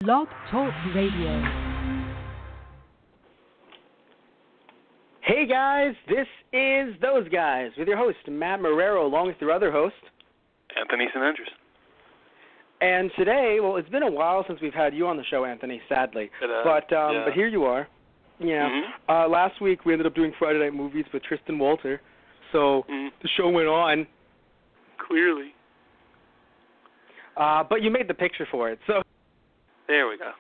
Blog Talk Radio. Hey guys, this is Those Guys with your host, Matt Marrero, along with your other host, Anthony Sinandris. And today, well, it's been a while since we've had you on the show, Anthony, sadly. But here you are. Yeah. Mm-hmm. Last week we ended up doing Friday Night Movies with Tristan Walter, so the show went on. Clearly. But you made the picture for it, so. There we go.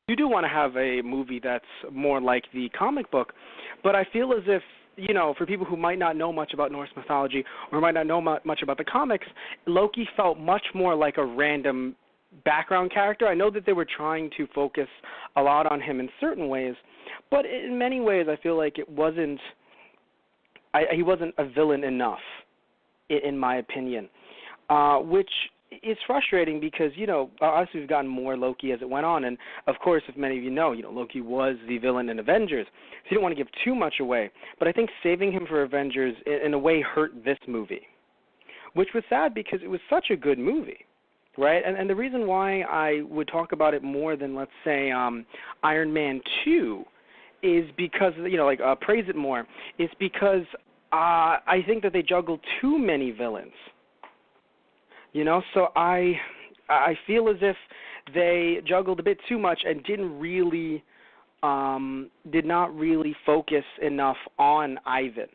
You do want to have a movie that's more like the comic book, but I feel as if, you know, for people who might not know much about Norse mythology or might not know much about the comics, Loki felt much more like a random background character. I know that they were trying to focus a lot on him in certain ways, but in many ways I feel like he wasn't a villain enough, in my opinion, which is frustrating because, you know, obviously we've gotten more Loki as it went on, and of course, if many of you know, Loki was the villain in Avengers, so you don't want to give too much away, but I think saving him for Avengers in a way hurt this movie, which was sad because it was such a good movie, right? And the reason why I would talk about it more than, let's say, Iron Man 2 is because, praise it more, is because I think that they juggled too many villains. So I feel as if they juggled a bit too much and did not really focus enough on Ivan.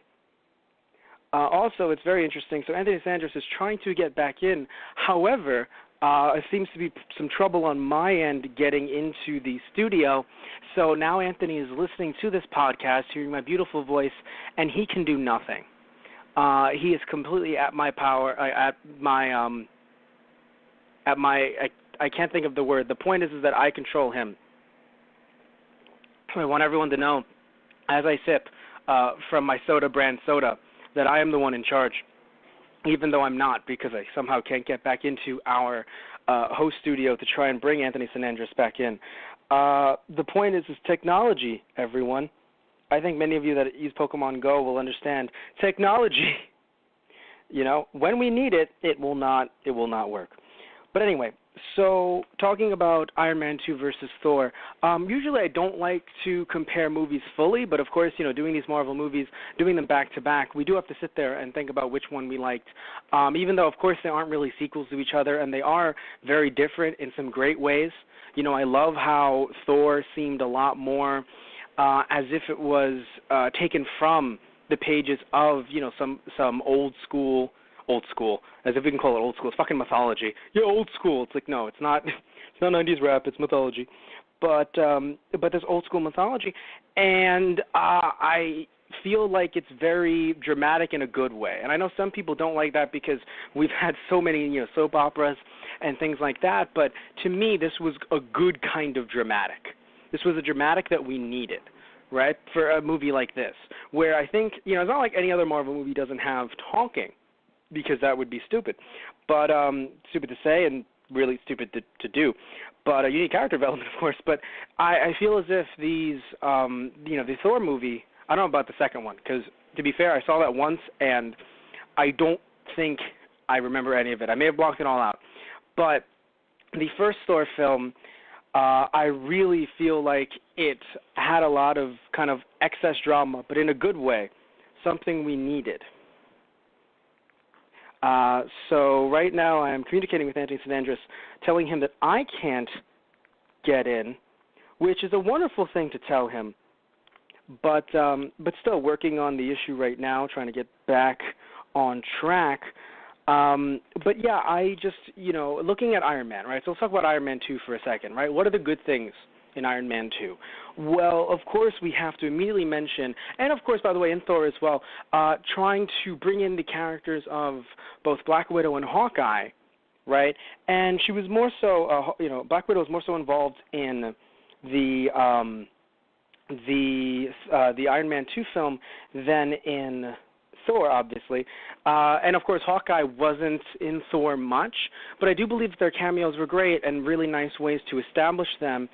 Also, it's very interesting. So Anthony Sanders is trying to get back in. However, it seems to be some trouble on my end getting into the studio. So now Anthony is listening to this podcast, hearing my beautiful voice, and he can do nothing. He is completely at my power, I can't think of the word. The point is that I control him. I want everyone to know, as I sip from my soda brand soda, that I am the one in charge, even though I'm not, because I somehow can't get back into our host studio to try and bring Anthony Sinandris back in. The point is technology, everyone. I think many of you that use Pokemon Go will understand technology. When we need it, it will not work. But anyway, so talking about Iron Man 2 versus Thor, usually I don't like to compare movies fully, but of course, doing these Marvel movies, doing them back-to-back, we do have to sit there and think about which one we liked, even though, of course, they aren't really sequels to each other, and they are very different in some great ways. I love how Thor seemed a lot more as if it was taken from the pages of, some old school, as if we can call it old school. It's fucking mythology. Yeah, old school. It's like, no, it's not. It's not 90s rap. It's mythology. But there's old school mythology, and I feel like it's very dramatic in a good way. And I know some people don't like that because we've had so many, soap operas and things like that. But to me, this was a good kind of dramatic. This was a dramatic that we needed, right, for a movie like this, where I think, it's not like any other Marvel movie doesn't have talking, because that would be stupid. But stupid to say and really stupid to do. But you need character development, of course. But I feel as if these, the Thor movie, I don't know about the second one, because to be fair, I saw that once, and I don't think I remember any of it. I may have blocked it all out. But the first Thor film, I really feel like it had a lot of kind of excess drama, but in a good way, something we needed. So right now I am communicating with Anthony Sinandris, telling him that I can't get in, which is a wonderful thing to tell him, but still working on the issue right now, trying to get back on track. But yeah, I just, looking at Iron Man, right? So let's talk about Iron Man 2 for a second, right? What are the good things in Iron Man 2? Well, of course, we have to immediately mention, and of course, by the way, in Thor as well, trying to bring in the characters of both Black Widow and Hawkeye, right? And she was more so, Black Widow was more so involved in the Iron Man 2 film than in Thor, obviously. And, of course, Hawkeye wasn't in Thor much, but I do believe that their cameos were great and really nice ways to establish them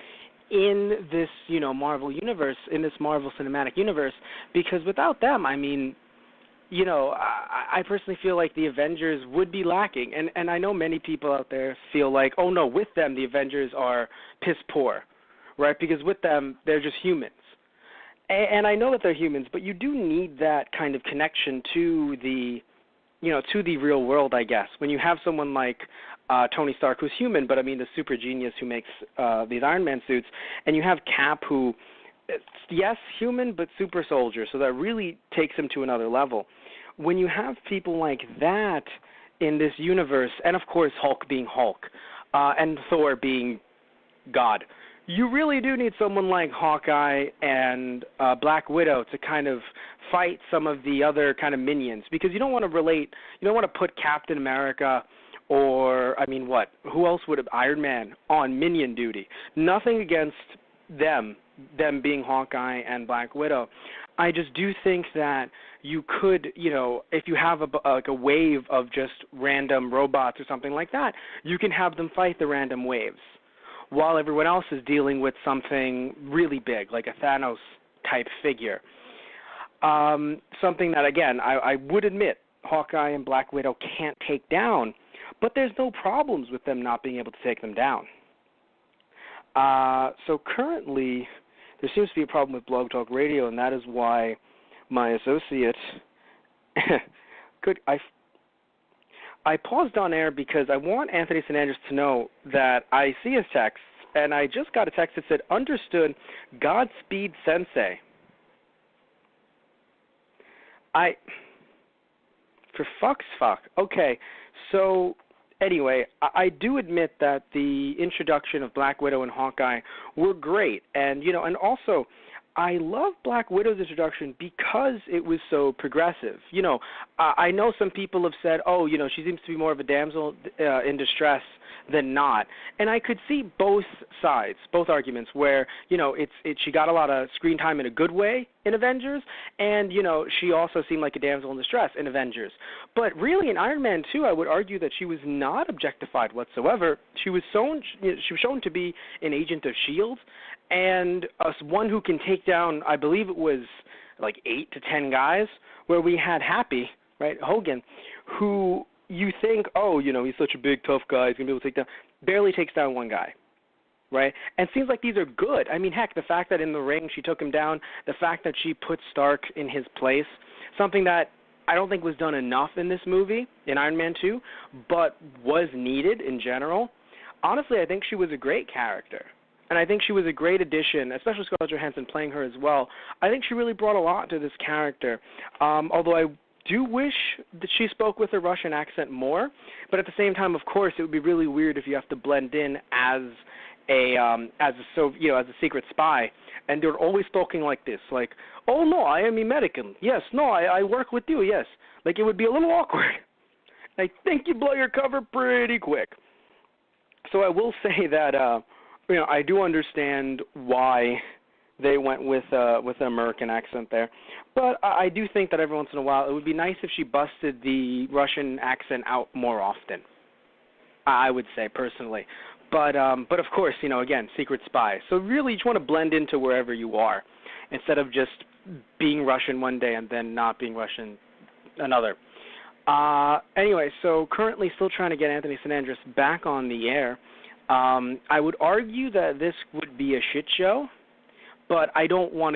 in this, Marvel universe, in this Marvel Cinematic Universe, because without them, I mean, I personally feel like the Avengers would be lacking. And I know many people out there feel like, oh, no, with them, the Avengers are piss poor, right? Because with them, they're just humans. And I know that they're humans, but you do need that kind of connection to the, to the real world, I guess. When you have someone like Tony Stark, who's human, but I mean the super genius who makes these Iron Man suits, and you have Cap, who, yes, human, but super soldier, so that really takes him to another level. When you have people like that in this universe, and of course Hulk being Hulk, and Thor being God, you really do need someone like Hawkeye and Black Widow to kind of fight some of the other kind of minions, because you don't want to put Captain America or, who else would have, Iron Man on minion duty. Nothing against them being Hawkeye and Black Widow. I just do think that you could, if you have a wave of just random robots or something like that, you can have them fight the random waves, while everyone else is dealing with something really big, like a Thanos-type figure. Something that, again, I would admit Hawkeye and Black Widow can't take down, but there's no problems with them not being able to take them down. So currently, there seems to be a problem with Blog Talk Radio, and that is why my associate I paused on air because I want Anthony St. Andrews to know that I see his texts, and I just got a text that said, "Understood, Godspeed, Sensei." For fuck's fuck. Okay, so anyway, I do admit that the introduction of Black Widow and Hawkeye were great, and and also I love Black Widow's introduction because it was so progressive. I know some people have said, oh, she seems to be more of a damsel in distress than not. And I could see both sides, both arguments, where, she got a lot of screen time in a good way in Avengers, and, she also seemed like a damsel in distress in Avengers. But really in Iron Man 2, I would argue that she was not objectified whatsoever. She was shown to be an agent of S.H.I.E.L.D., and one who can take down, I believe it was like 8 to 10 guys, where we had Happy, right, Hogan, who you think, oh, he's such a big, tough guy, he's going to be able to take down, barely takes down one guy, right? And it seems like these are good. I mean, heck, the fact that in the ring she took him down, the fact that she put Stark in his place, something that I don't think was done enough in this movie, in Iron Man 2, but was needed in general. Honestly, I think she was a great character. And I think she was a great addition, especially Scarlett Johansson playing her as well. I think she really brought a lot to this character, although I do wish that she spoke with a Russian accent more. But at the same time, of course, it would be really weird if you have to blend in as a secret spy, and they're always talking like this, like, oh, no, I am American. Yes, no, I work with you, yes. Like, it would be a little awkward. I think you blow your cover pretty quick. So I will say that I do understand why they went with an American accent there. But I do think that every once in a while it would be nice if she busted the Russian accent out more often, I would say, personally. But of course, again, secret spy. So really you just want to blend into wherever you are instead of just being Russian one day and then not being Russian another. Anyway, so currently still trying to get Anthony St. Andrews back on the air. I would argue that this would be a shit show, but I don't want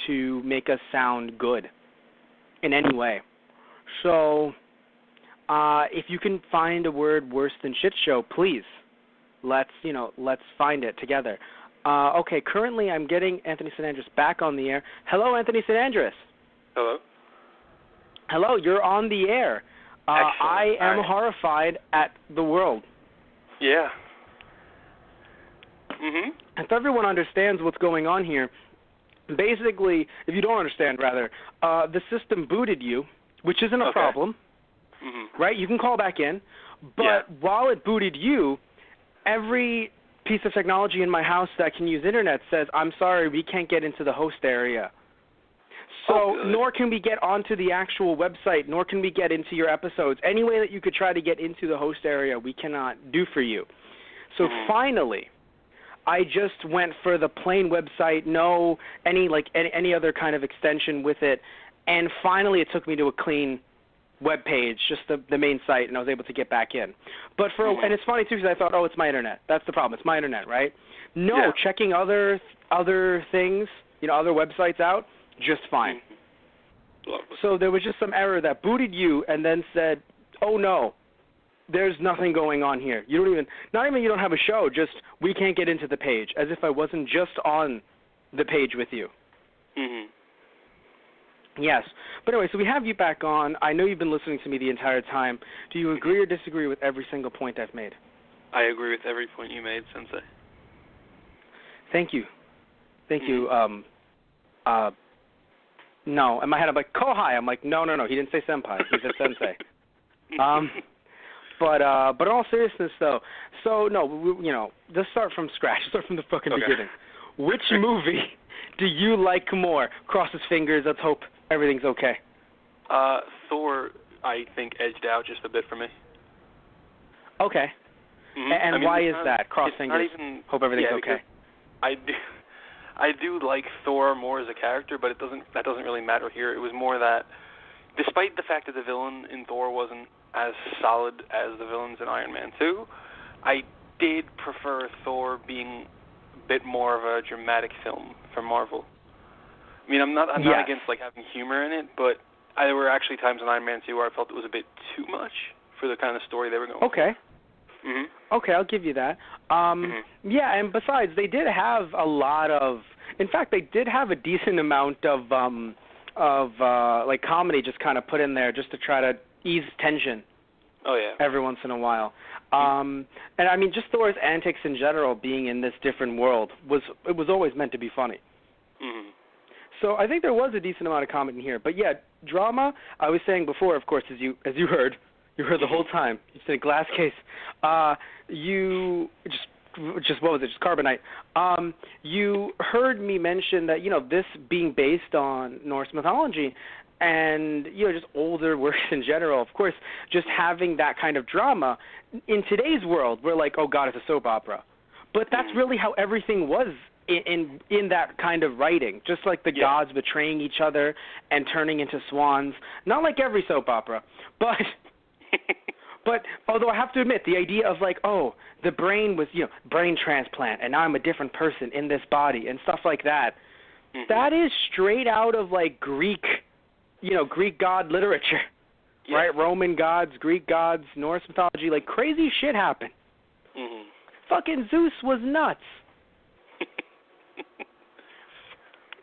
to make us sound good in any way. So, if you can find a word worse than shit show, please, let's find it together. Okay, currently I'm getting Anthony St. Andrews back on the air. Hello, Anthony St. Andrews. Hello. Hello, you're on the air. I am horrified at the world. Yeah. Mhm. And so everyone understands what's going on here. Basically, if you don't understand, rather, the system booted you, which isn't a problem, right? You can call back in. But while it booted you, every piece of technology in my house that can use internet says, I'm sorry, we can't get into the host area. So nor can we get onto the actual website, nor can we get into your episodes. Any way that you could try to get into the host area, we cannot do for you. So finally, I just went for the plain website, no any other kind of extension with it, and finally it took me to a clean web page, just the main site, and I was able to get back in. But and it's funny too because I thought, it's my internet. That's the problem. It's my internet, right? No, checking other things, other websites out, just fine. So there was just some error that booted you and then said, oh no, there's nothing going on here. You don't have a show, just we can't get into the page, as if I wasn't just on the page with you. Yes. But anyway, so we have you back on. I know you've been listening to me the entire time. Do you agree or disagree with every single point I've made? I agree with every point you made, Sensei. Thank you. Thank you. No. In my head, I'm like, Kohai. I'm like, no. He didn't say senpai. He said sensei. But in all seriousness, though, so, no, let's start from scratch. Start from the fucking beginning. Which movie do you like more? Cross his fingers. Let's hope everything's okay. Thor, I think, edged out just a bit for me. Okay. And why is that? Cross fingers. Hope everything's okay. I do like Thor more as a character, but that doesn't really matter here. It was more that, despite the fact that the villain in Thor wasn't as solid as the villains in Iron Man 2, I did prefer Thor being a bit more of a dramatic film for Marvel. I mean, I'm not against having humor in it, but there were actually times in Iron Man 2 where I felt it was a bit too much for the kind of story they were going. Okay. Okay, I'll give you that. Yeah, and besides, they did have a lot of. In fact, they did have a decent amount of comedy just kind of put in there just to try to ease tension. Oh yeah. Every once in a while. And I mean, just Thor's antics in general, being in this different world, was always meant to be funny. So I think there was a decent amount of comedy in here. But yeah, drama. I was saying before, of course, as you heard. You heard the whole time. You said glass case. You just what was it? Just Carbonite. You heard me mention that this being based on Norse mythology, and just older works in general. Of course, just having that kind of drama in today's world, we're like, oh God, it's a soap opera. But that's really how everything was in that kind of writing. Just like the gods betraying each other and turning into swans. Not like every soap opera, but. But although I have to admit, the idea of the brain was, brain transplant, and now I'm a different person in this body and stuff like that, that is straight out of Greek, Greek god literature, right? Roman gods, Greek gods, Norse mythology, crazy shit happened. Fucking Zeus was nuts.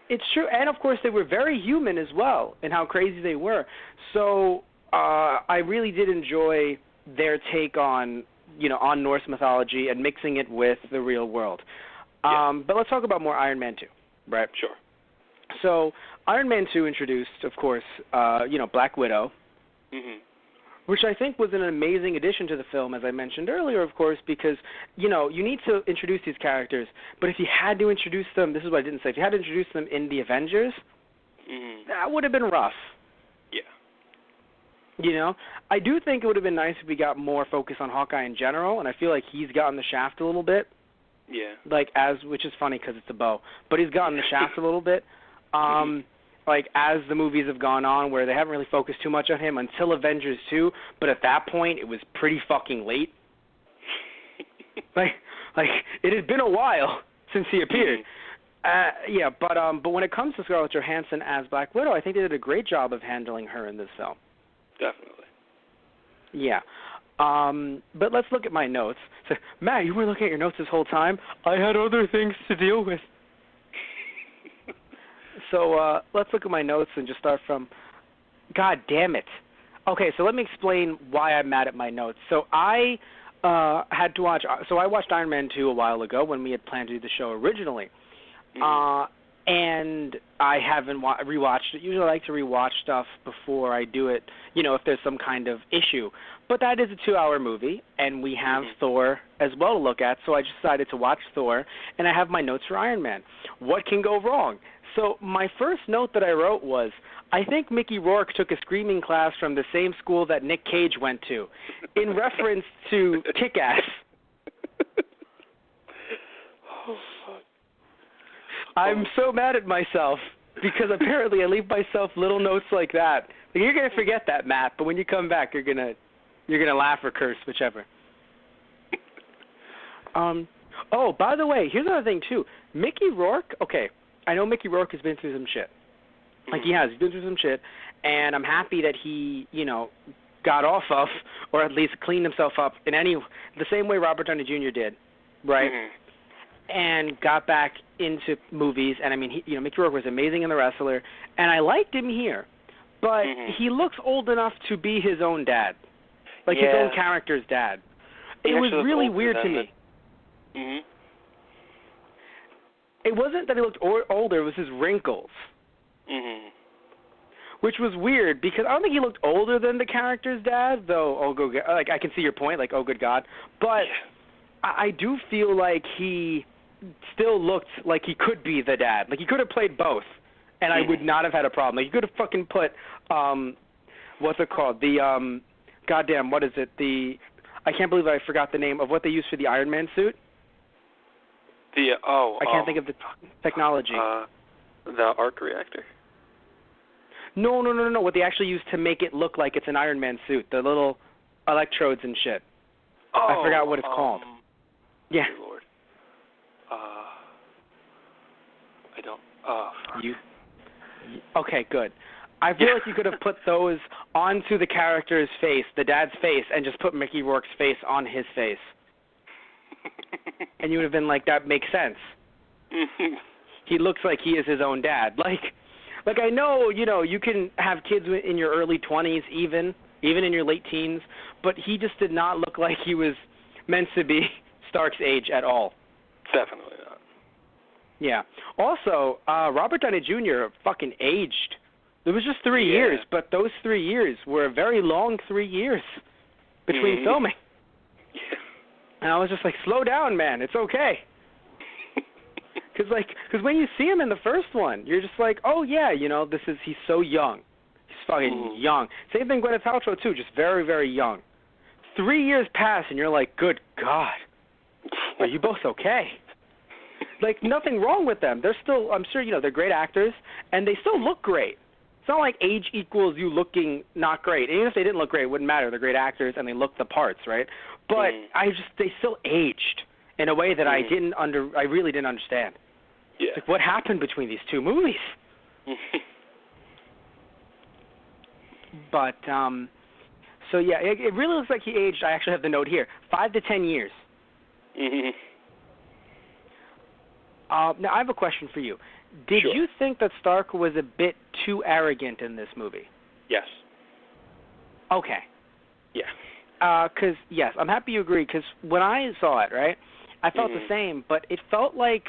It's true, and of course they were very human as well in how crazy they were. So. I really did enjoy their take on Norse mythology and mixing it with the real world. But let's talk about more Iron Man 2, right? Sure. So Iron Man 2 introduced, of course, Black Widow, which I think was an amazing addition to the film, as I mentioned earlier, of course, because, you need to introduce these characters, but if you had to introduce them, this is what I didn't say, if you had to introduce them in the Avengers, that would have been rough. I do think it would have been nice if we got more focus on Hawkeye in general, and I feel like he's gotten the shaft a little bit. Yeah. Which is funny because it's a bow, but he's gotten the shaft a little bit. As the movies have gone on, where they haven't really focused too much on him until Avengers 2, but at that point it was pretty fucking late. It had been a while since he appeared. But when it comes to Scarlett Johansson as Black Widow, I think they did a great job of handling her in this film. Definitely. Yeah. But let's look at my notes. So, Matt, you were looking at your notes this whole time? I had other things to deal with. So let's look at my notes and just start from, God damn it. Okay, so let me explain why I'm mad at my notes. So I had to watch. So I watched Iron Man 2 a while ago when we had planned to do the show originally. And I haven't rewatched it. Usually I like to rewatch stuff before I do it, if there's some kind of issue. But that is a 2-hour movie, and we have Thor as well to look at, so I just decided to watch Thor, and I have my notes for Iron Man. What can go wrong? So my first note that I wrote was, I think Mickey Rourke took a screaming class from the same school that Nick Cage went to, in reference to Kick-Ass. I'm so mad at myself because apparently I leave myself little notes like that. You're gonna forget that, Matt, but when you come back, you're gonna laugh or curse, whichever. Oh, by the way, here's another thing too. Mickey Rourke. Okay, I know Mickey Rourke has been through some shit. Like he has. He's been through some shit, and I'm happy that he, got off of, or at least cleaned himself up in the same way Robert Downey Jr. did, right? And got back into movies. And I mean, Mickey Rourke was amazing in The Wrestler, and I liked him here, but he looks old enough to be his own dad, like his own character's dad. It was really weird to me. It wasn't that he looked older; it was his wrinkles, which was weird because I don't think he looked older than the character's dad. Though, I can see your point, like, oh, good God, but I do feel like he still looked like he could be the dad. Like he could have played both, and I would not have had a problem. Like he could have fucking put, what's it called? The, goddamn, what is it? I can't believe I forgot the name of what they used for the Iron Man suit. I can't think of the technology. The arc reactor? No. What they actually used to make it look like it's an Iron Man suit. The little electrodes and shit. I forgot what it's called. Yeah. Lord. I don't. Okay, good. I feel like you could have put those onto the character's face, the dad's face, and just put Mickey Rourke's face on his face. And you would have been like, that makes sense. He looks like he is his own dad. Like I know, you can have kids in your early 20s, even in your late teens, but he just did not look like he was meant to be Stark's age at all. Definitely not. Yeah. Also, Robert Downey Jr. fucking aged. It was just 3 years, but those 3 years were a very long 3 years between filming. Yeah. And I was just like, slow down, man. It's okay. Because when you see him in the first one, you're just like, oh, yeah, he's so young. He's fucking young. Same thing Gwyneth Paltrow, too, just very, very young. 3 years pass, and you're like, good God. Are you both okay? Like, nothing wrong with them. They're still, I'm sure, they're great actors, and they still look great. It's not like age equals you looking not great. And even if they didn't look great, it wouldn't matter. They're great actors, and they look the parts, right? But they still aged in a way that I really didn't understand. Yeah. Like, what happened between these two movies? But, so yeah, it really looks like he aged. I actually have the note here, 5 to 10 years. Now, I have a question for you. Did you think that Stark was a bit too arrogant in this movie? Yes. Okay. Yeah. Because, yes, I'm happy you agree, because when I saw it, right, I felt the same, but it felt like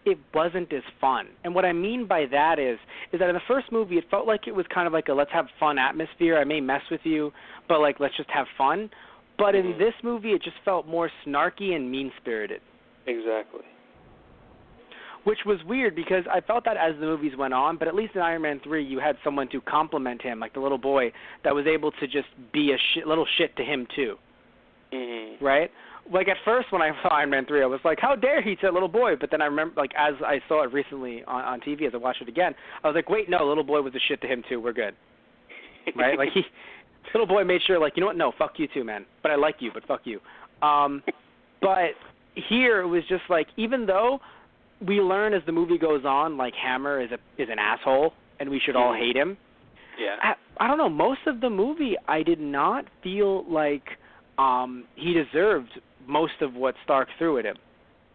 it wasn't as fun. And what I mean by that is that in the first movie, it felt like it was kind of like a let's have fun atmosphere. I may mess with you, but, like, let's just have fun. But in this movie, it just felt more snarky and mean-spirited. Exactly. Which was weird because I felt that as the movies went on, but at least in Iron Man 3, you had someone to compliment him, like the little boy that was able to just be a little shit to him, too. Right? Like, at first when I saw Iron Man 3, I was like, how dare he to a little boy? But then I remember, like, as I saw it recently on TV, as I watched it again, I was like, wait, no, little boy was a shit to him, too. We're good. Right? Like, little boy made sure, like, you know what? No, fuck you, too, man. But I like you, but fuck you. But here it was just like, even though we learn as the movie goes on, like, Hammer is an asshole, and we should all hate him. Yeah. I don't know. Most of the movie, I did not feel like he deserved most of what Stark threw at him.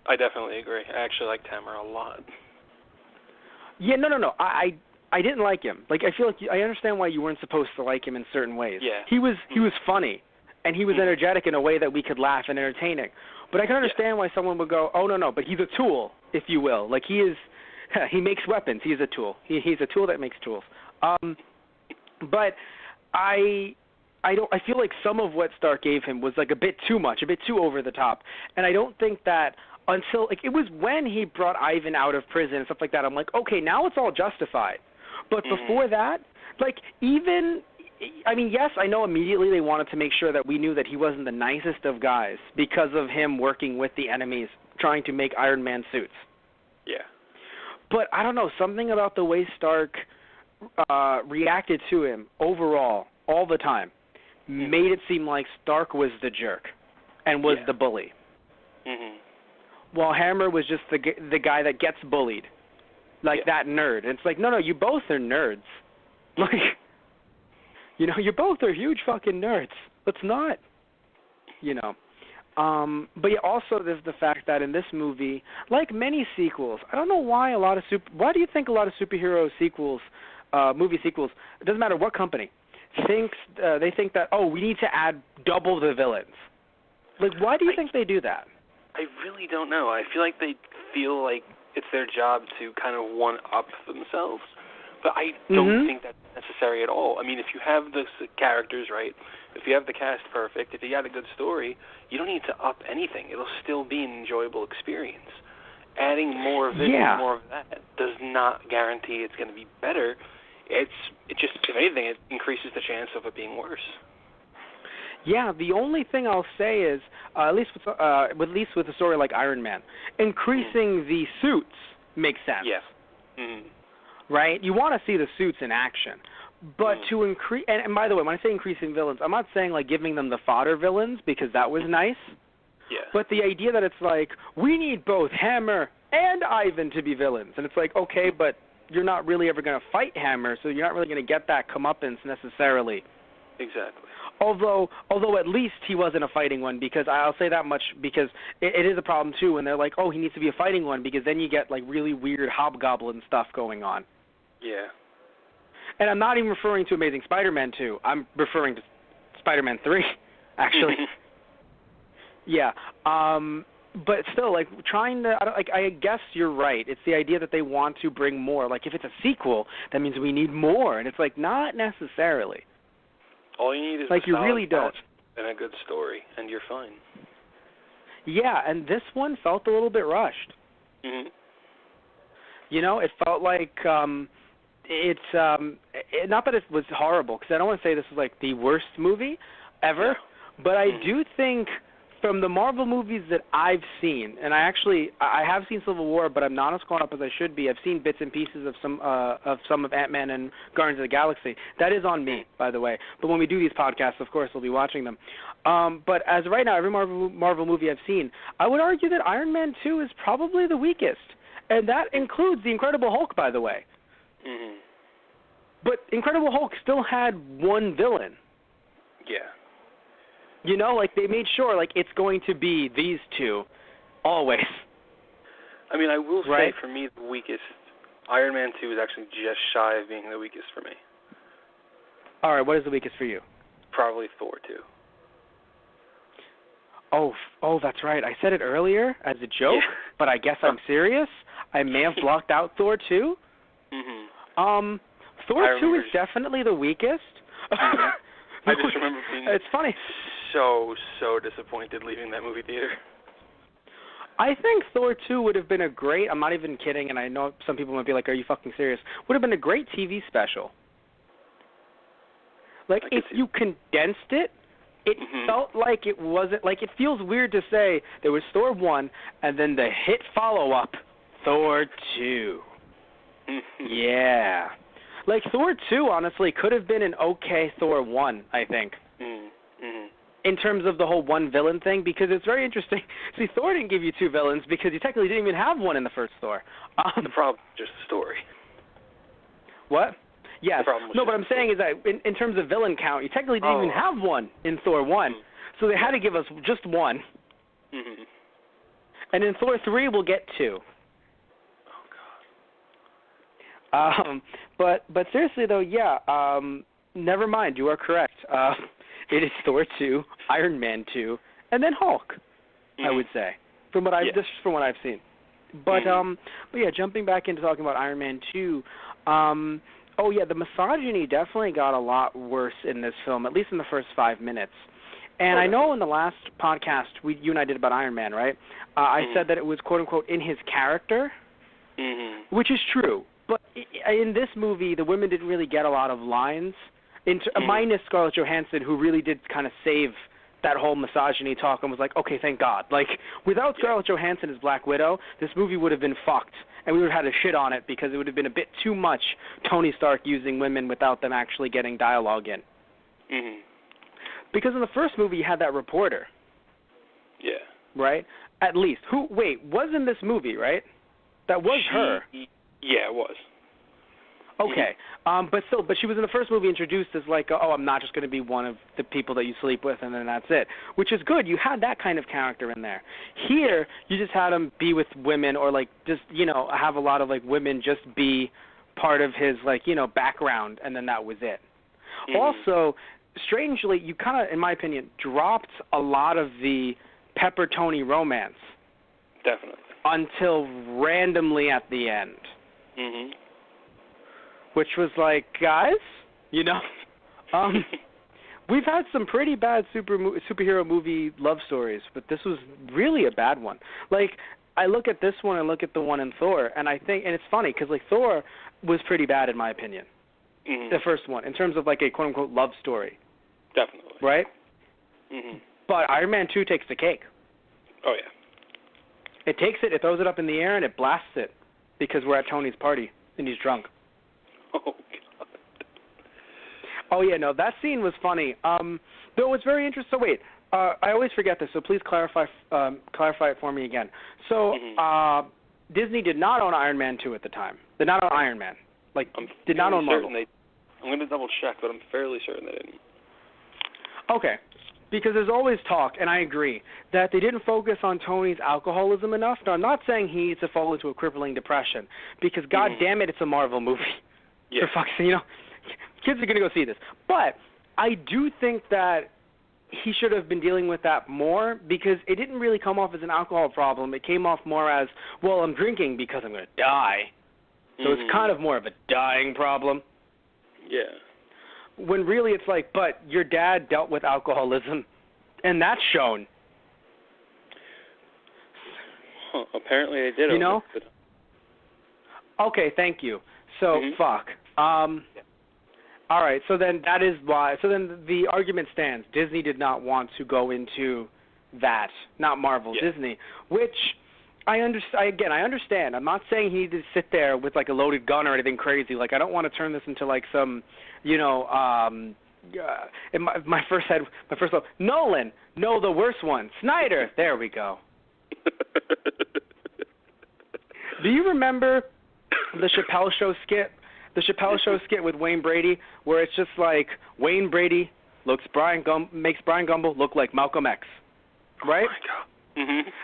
I definitely agree. I actually liked Hammer a lot. Yeah, no. I didn't like him. Like, I feel like I understand why you weren't supposed to like him in certain ways. Yeah. He was funny, and he was energetic in a way that we could laugh and entertaining. But I can understand why someone would go, oh, no, but he's a tool, if you will. Like, he makes weapons. He's a tool. He's a tool that makes tools. But I feel like some of what Stark gave him was like a bit too much, a bit too over the top. And I don't think that until, like, it was when he brought Ivan out of prison and stuff like that, I'm like, okay, now it's all justified. But before that, like, even, I mean, yes, I know immediately they wanted to make sure that we knew that he wasn't the nicest of guys because of him working with the enemies, trying to make Iron Man suits. Yeah. But I don't know, something about the way Stark reacted to him overall, all the time, made it seem like Stark was the jerk and was the bully. While Hammer was just the guy that gets bullied, like that nerd. And it's like, no, you both are nerds. Like, you know, you both are huge fucking nerds. Let's not, you know. But yeah, also there's the fact that in this movie, like many sequels, I don't know why why do you think a lot of superhero sequels, movie sequels, it doesn't matter what company, they think that, oh, we need to add double the villains. Like, why do you think they do that? I really don't know. I feel like they feel like it's their job to kind of one-up themselves, but I don't think that's necessary at all. I mean, if you have the characters right, if you have the cast perfect, if you got a good story, you don't need to up anything. It'll still be an enjoyable experience. Adding more of this and more of that does not guarantee it's going to be better. It just, if anything, it increases the chance of it being worse. Yeah, the only thing I'll say is, at least with a story like Iron Man, increasing the suits makes sense. Yeah. Right? You want to see the suits in action. But to increase, and by the way, when I say increasing villains, I'm not saying like giving them the fodder villains, because that was nice. Yeah. But the idea that it's like, we need both Hammer and Ivan to be villains. And it's like, okay, but you're not really ever going to fight Hammer, so you're not really going to get that comeuppance necessarily. Exactly. Although at least he wasn't a fighting one, because I'll say that much, because it is a problem too when they're like, oh, he needs to be a fighting one, because then you get like really weird hobgoblin stuff going on. Yeah. And I'm not even referring to Amazing Spider-Man 2. I'm referring to Spider-Man 3, actually. Yeah. But still, like, I guess you're right. It's the idea that they want to bring more. Like, if it's a sequel, that means we need more. And it's like, not necessarily. All you need is like, a you solid really don't. and a good story, and you're fine. Yeah, and this one felt a little bit rushed. You know, it felt like it's not that it was horrible, because I don't want to say this is like the worst movie ever, but I do think from the Marvel movies that I've seen, and I have seen Civil War, but I'm not as caught up as I should be. I've seen bits and pieces of some of Ant-Man and Guardians of the Galaxy. That is on me, by the way. But when we do these podcasts, of course, we'll be watching them. But as of right now, every Marvel movie I've seen, I would argue that Iron Man 2 is probably the weakest. And that includes the Incredible Hulk, by the way. But Incredible Hulk still had one villain. Yeah. You know, like, they made sure, like, it's going to be these two always. I mean, I will say, for me, the weakest, Iron Man 2 is actually just shy of being the weakest for me. All right, what is the weakest for you? Probably Thor 2. Oh, that's right. I said it earlier as a joke, but I guess I'm serious. I may have blocked out Thor 2. Thor 2 is definitely the weakest. I just remember being it's funny. so disappointed leaving that movie theater. I think Thor 2 would have been a great, I'm not even kidding, and I know some people might be like, are you fucking serious? Would have been a great TV special. Like, if you condensed it, it felt like it wasn't, like, it feels weird to say there was Thor 1 and then the hit follow-up, Thor 2. Yeah. Like, Thor 2, honestly, could have been an okay Thor 1, I think. In terms of the whole one villain thing, because it's very interesting. See, Thor didn't give you two villains because you technically didn't even have one in the first Thor. The problem is just the story. What? Yes. No, what I'm saying is that in terms of villain count, you technically didn't even have one in Thor 1. So they had to give us just one. And in Thor 3, we'll get two. But seriously though, yeah. Never mind. You are correct. It is Thor 2, Iron Man 2, and then Hulk. I would say, from what I've seen. But yeah, jumping back into talking about Iron Man 2. The misogyny definitely got a lot worse in this film, at least in the first 5 minutes. And I know in the last podcast you and I did about Iron Man, right? I said that it was quote unquote in his character, which is true. But in this movie, the women didn't really get a lot of lines, minus Scarlett Johansson, who really did kind of save that whole misogyny talk and was like, okay, thank God. Like, without Scarlett Johansson as Black Widow, this movie would have been fucked, and we would have had to shit on it because it would have been a bit too much Tony Stark using women without them actually getting dialogue in. Because in the first movie, you had that reporter. Yeah. Right? At least. Who was in this movie, right? That was her. Yeah, it was. Okay, but she was in the first movie introduced as like, I'm not just going to be one of the people that you sleep with, and then that's it, which is good. You had that kind of character in there. Here, you just had him be with women, or like just have a lot of like women just be part of his like background, and then that was it. Also, strangely, you kind of, in my opinion, dropped a lot of the Pepper Tony romance. Definitely. Until randomly at the end. Which was like, guys, we've had some pretty bad superhero movie love stories, but this was really a bad one. Like, I look at this one and look at the one in Thor, and I think, and it's funny, because, like, Thor was pretty bad in my opinion, the first one, in terms of, like, a quote-unquote love story. Definitely. Right? But Iron Man 2 takes the cake. Oh, yeah. It takes it, it throws it up in the air, and it blasts it, because we're at Tony's party, and he's drunk. Oh, God. Oh, yeah, no, that scene was funny. Though it was very interesting. So, wait, I always forget this, so please clarify it for me again. So, Disney did not own Iron Man 2 at the time. Did not own Iron Man. Did not own Marvel. I'm going to double-check, but I'm fairly certain they didn't. Okay. Because there's always talk, and I agree, that they didn't focus on Tony's alcoholism enough. Now, I'm not saying he needs to fall into a crippling depression, because, God damn it, it's a Marvel movie. Yeah. For fuck's sake, kids are going to go see this. But I do think that he should have been dealing with that more, because it didn't really come off as an alcohol problem. It came off more as, well, I'm drinking because I'm going to die. So it's kind of more of a dying problem. Yeah. When really it's like, but your dad dealt with alcoholism, and that's shown. Huh, apparently they did. Okay, thank you. So, fuck. All right, so then that is why. So then the argument stands. Disney did not want to go into that, not Marvel, Disney, which I understand. I'm not saying he needed to sit there with like a loaded gun or anything crazy. Like, I don't want to turn this into like some, in my first thought, Nolan, no, the worst one. Snyder, there we go. Do you remember the Chappelle Show skit? The Chappelle Show skit with Wayne Brady, where it's just like Wayne Brady makes Brian Gumbel look like Malcolm X, right? Oh my God.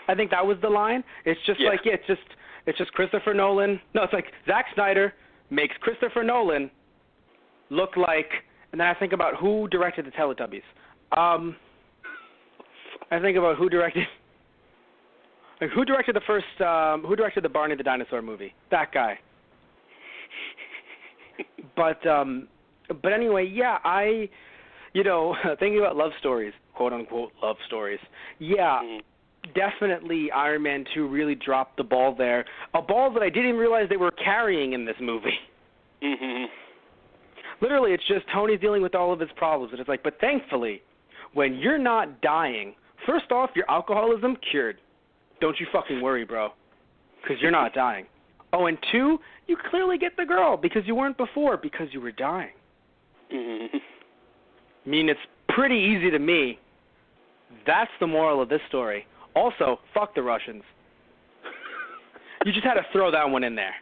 I think that was the line. It's just it's just Christopher Nolan. No, it's like Zack Snyder makes Christopher Nolan look like, and then I think about who directed the Teletubbies. I think about who directed the first, who directed the Barney the Dinosaur movie? That guy. But anyway, yeah, thinking about love stories, quote unquote love stories. Yeah, definitely Iron Man 2 really dropped the ball there. A ball that I didn't even realize they were carrying in this movie. Literally, it's just Tony's dealing with all of his problems, and it's like, but thankfully, when you're not dying, first off, your alcoholism cured. Don't you fucking worry, bro, because you're not dying. Oh, and two, you clearly get the girl because you weren't before, because you were dying. I mean, it's pretty easy to me. That's the moral of this story. Also, fuck the Russians. You just had to throw that one in there.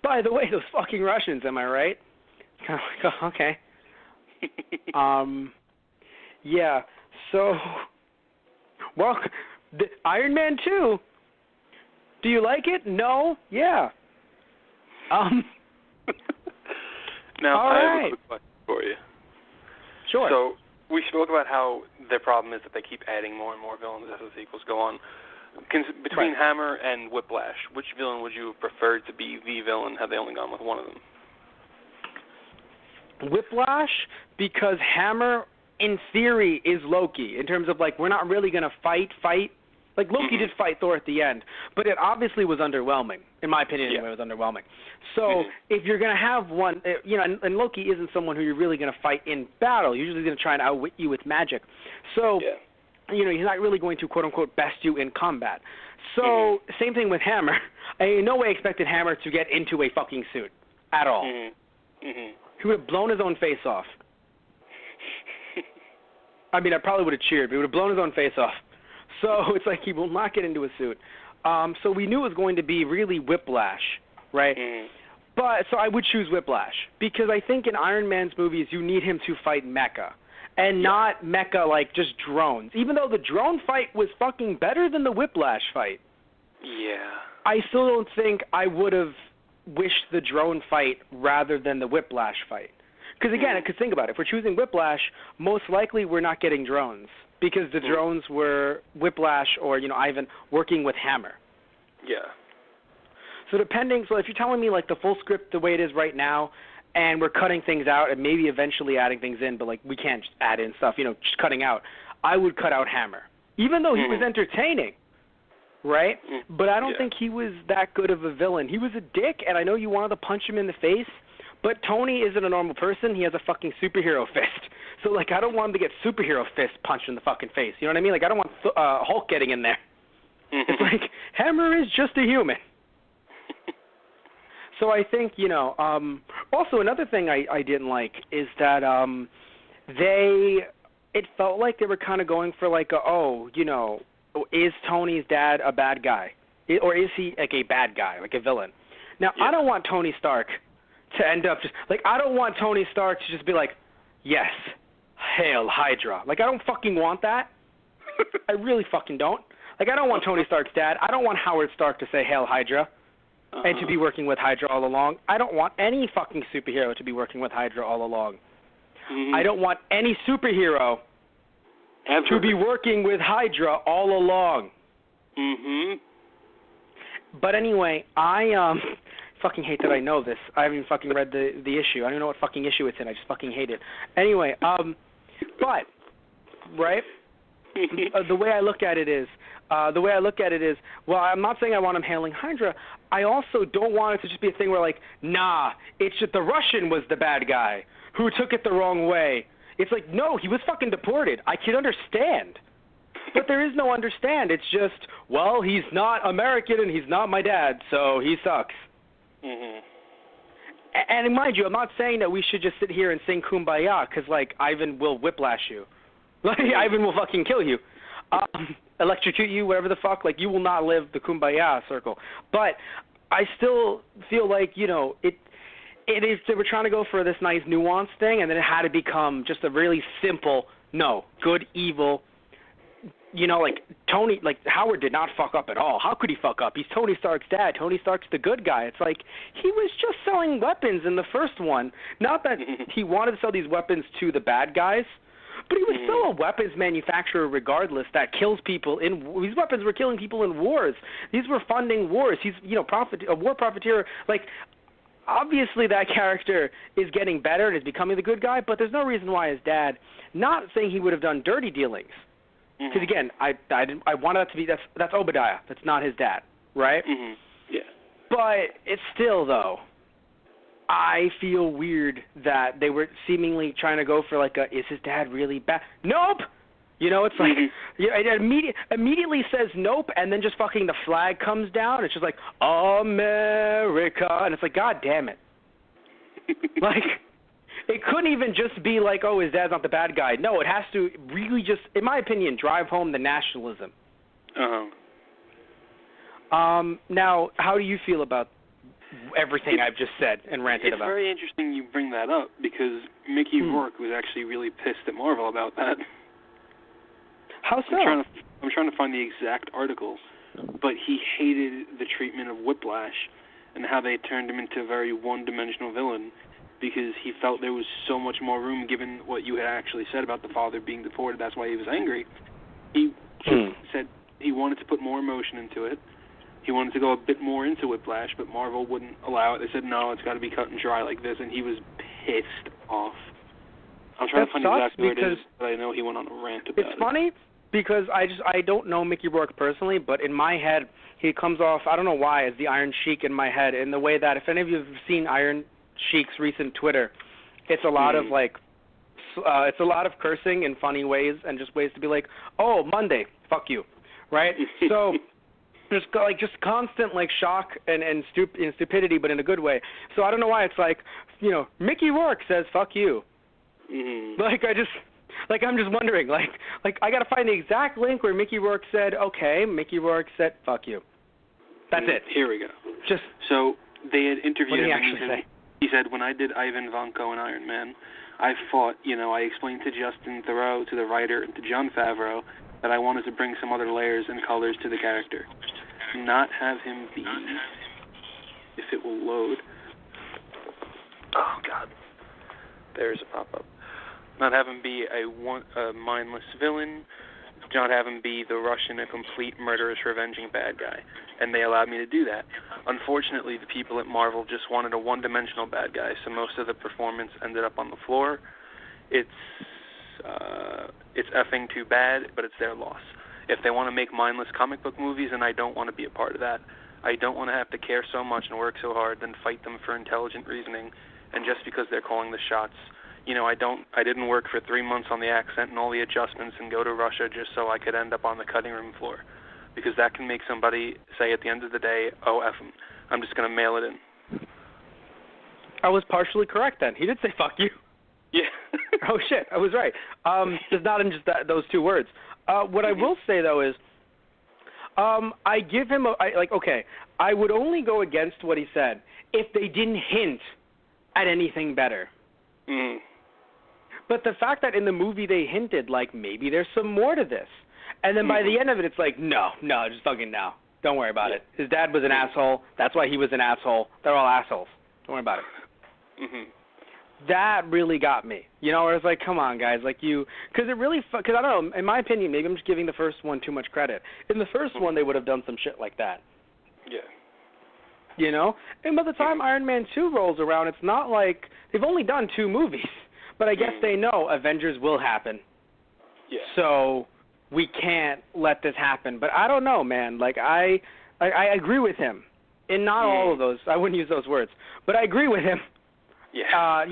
By the way, those fucking Russians, am I right? Kind of like, oh, okay. Yeah, so, well, Iron Man 2, do you like it? No? Yeah. Now, all I right. have a quick question for you. Sure. So we spoke about how their problem is that they keep adding more and more villains as the sequels go on. Between Hammer and Whiplash, which villain would you have preferred to be the villain had they only gone with one of them? Whiplash, because Hammer, in theory, is Loki, in terms of, like, we're not really going to fight. Like, Loki did fight Thor at the end, but it obviously was underwhelming. In my opinion, anyway, it was underwhelming. So if you're going to have one, and Loki isn't someone who you're really going to fight in battle. Usually he's going to try and outwit you with magic. So, he's not really going to, quote-unquote, best you in combat. So, same thing with Hammer. I in no way expected Hammer to get into a fucking suit at all. He would have blown his own face off. I mean, I probably would have cheered, but he would have blown his own face off. So it's like he will not get into a suit. So we knew it was going to be really Whiplash, right? But so I would choose Whiplash because I think in Iron Man's movies you need him to fight mecha and not mecha like just drones. Even though the drone fight was fucking better than the Whiplash fight. Yeah. I still don't think I would have wished the drone fight rather than the Whiplash fight. Because again, because think about it. If we're choosing Whiplash, most likely we're not getting drones because the drones were Whiplash or, Ivan working with Hammer. Yeah. So if you're telling me like the full script the way it is right now and we're cutting things out and maybe eventually adding things in, but like we can't just add in stuff, just cutting out, I would cut out Hammer. Even though he was entertaining, right? But I don't think he was that good of a villain. He was a dick, and I know you wanted to punch him in the face, but Tony isn't a normal person. He has a fucking superhero fist. So, like, I don't want him to get superhero fist punched in the fucking face. You know what I mean? Like, I don't want Hulk getting in there. It's like, Hammer is just a human. So I think, also another thing I didn't like is that it felt like they were kind of going for like is Tony's dad a bad guy? Or is he like a bad guy, like a villain? Now, I don't want Tony Stark to end up I don't want Tony Stark to just be like, yes, hail Hydra. Like, I don't fucking want that. I really fucking don't. Like, I don't want Tony Stark's dad. I don't want Howard Stark to say hail Hydra and to be working with Hydra all along. I don't want any fucking superhero to be working with Hydra all along. I don't want any superhero to be working with Hydra all along. But anyway, I fucking hate that I know this. I haven't even fucking read the issue. I don't even know what fucking issue it's in. I just fucking hate it. Anyway, but, right, the way I look at it is, well, I'm not saying I want him hailing Hydra. I also don't want it to just be a thing where, like, nah, it's just the Russian was the bad guy who took it the wrong way. It's like, no, he was fucking deported. I can understand. But there is no understand. It's just, well, he's not American and he's not my dad, so he sucks. And mind you, I'm not saying that we should just sit here and sing Kumbaya because, like, Ivan will whiplash you. Like, Ivan will fucking kill you. Electrocute you, whatever the fuck. Like, you will not live the Kumbaya circle. But I still feel like, it is, they were trying to go for this nice nuance thing, and then it had to become just a really simple, good, evil, like Tony, like Howard did not fuck up at all. How could he fuck up? He's Tony Stark's dad. Tony Stark's the good guy. It's like he was just selling weapons in the first one. Not that he wanted to sell these weapons to the bad guys, but he was still a weapons manufacturer regardless that kills people. These weapons were killing people in wars. These were funding wars. He's, a war profiteer. Like, obviously that character is getting better and is becoming the good guy, but there's no reason why his dad, not saying he would have done dirty dealings. Because again, I wanted that to be that's Obadiah. That's not his dad, right? Yeah. But it's still though, I feel weird that they were seemingly trying to go for like is his dad really bad? Nope. It's like it immediately says nope, and then just fucking the flag comes down. It's just like America, and it's like God damn it. Like. It couldn't even just be like, oh, his dad's not the bad guy. No, it has to really just, in my opinion, drive home the nationalism. Now, how do you feel about everything I've just said and ranted about? It's very interesting you bring that up because Mickey Rourke was actually really pissed at Marvel about that. How so? I'm trying to find the exact articles, but he hated the treatment of Whiplash and how they turned him into a very one-dimensional villain. because he felt there was so much more room given what you had actually said about the father being deported. That's why he was angry. He said he wanted to put more emotion into it. He wanted to go a bit more into Whiplash, but Marvel wouldn't allow it. They said, no, it's got to be cut and dry like this, and he was pissed off. I'm trying to find exactly where it is, but I know he went on a rant about it. It's funny because I don't know Mickey Rourke personally, but in my head, he comes off, I don't know why, as the Iron Sheik in my head, in the way that if any of you have seen Iron Sheik's recent Twitter, it's a lot of it's a lot of cursing in funny ways and just ways to be like, oh, Monday, fuck you, right? So just constant shock and stupidity, but in a good way. So I don't know why it's Mickey Rourke says fuck you. Mm-hmm. I'm just wondering, I got to find the exact link where Mickey Rourke said, okay, Mickey Rourke said fuck you. That's it. Here we go. So they had interviewed him. He said, when I did Ivan Vanko and Iron Man, I fought, I explained to Justin Theroux, to the writer, and to Jon Favreau that I wanted to bring some other layers and colors to the character. Not have him be, if it will load. Oh, God. There's a pop-up. Not have him be a mindless villain. Not have him be the Russian, a complete murderous, revenging bad guy. And they allowed me to do that. Unfortunately, the people at Marvel just wanted a one-dimensional bad guy, so most of the performance ended up on the floor. It's effing too bad, but it's their loss. If they want to make mindless comic book movies, and I don't want to be a part of that. I don't want to have to care so much and work so hard, then fight them for intelligent reasoning, and just because they're calling the shots. I didn't work for 3 months on the accent and all the adjustments and go to Russia just so I could end up on the cutting room floor. Because that can make somebody say at the end of the day, oh, F him. I'm just going to mail it in. I was partially correct then. He did say fuck you. Yeah. Oh, shit. I was right. It's not in just those two words. What I will say, though, is I give him I would only go against what he said if they didn't hint at anything better. Mm. But the fact that in the movie they hinted, maybe there's some more to this. And then by the end of it, it's no, just fucking no. Don't worry about it. His dad was an asshole. That's why he was an asshole. They're all assholes. Don't worry about it. Mm-hmm. That really got me. Where it's come on, guys. Because it really, because I don't know, in my opinion, maybe I'm just giving the first one too much credit. In the first one, they would have done some shit like that. Yeah. And by the time Iron Man 2 rolls around, it's not like they've only done 2 movies. But I guess they know Avengers will happen. Yeah. So we can't let this happen. But I don't know, man. I agree with him. In not all of those, I wouldn't use those words. But I agree with him. Yeah.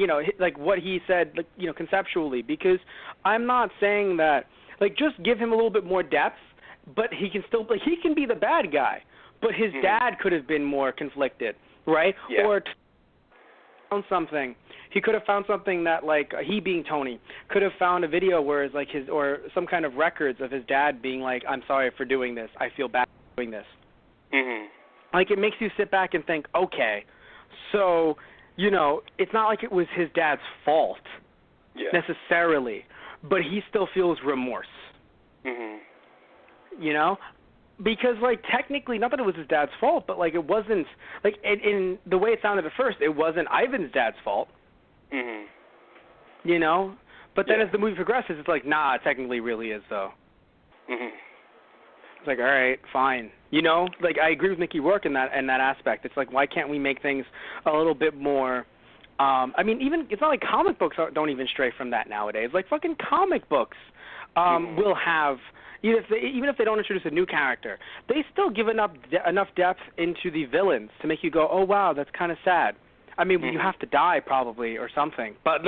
What he said, conceptually. Because I'm not saying that, just give him a little bit more depth. But he can still, he can be the bad guy. But his dad could have been more conflicted, right? Yeah. Or found something. He could have found something that, he being Tony, could have found a video where it's or some kind of records of his dad being I'm sorry for doing this. I feel bad for doing this. Mm-hmm. It makes you sit back and think, okay, so, it's not like it was his dad's fault necessarily, but he still feels remorse. Mm-hmm. Because, technically, not that it was his dad's fault, but, it wasn't, in the way it sounded at first, it wasn't Ivan's dad's fault. Mm-hmm. But then as the movie progresses, it's nah, it technically really is, though. Mm-hmm. It's all right, fine. I agree with Mickey Rourke in that aspect. It's why can't we make things a little bit more, even, it's not like comic books don't even stray from that nowadays. Fucking comic books will have, even if they don't introduce a new character, they still give enough depth into the villains to make you go, oh, wow, that's kind of sad. You have to die probably or something, but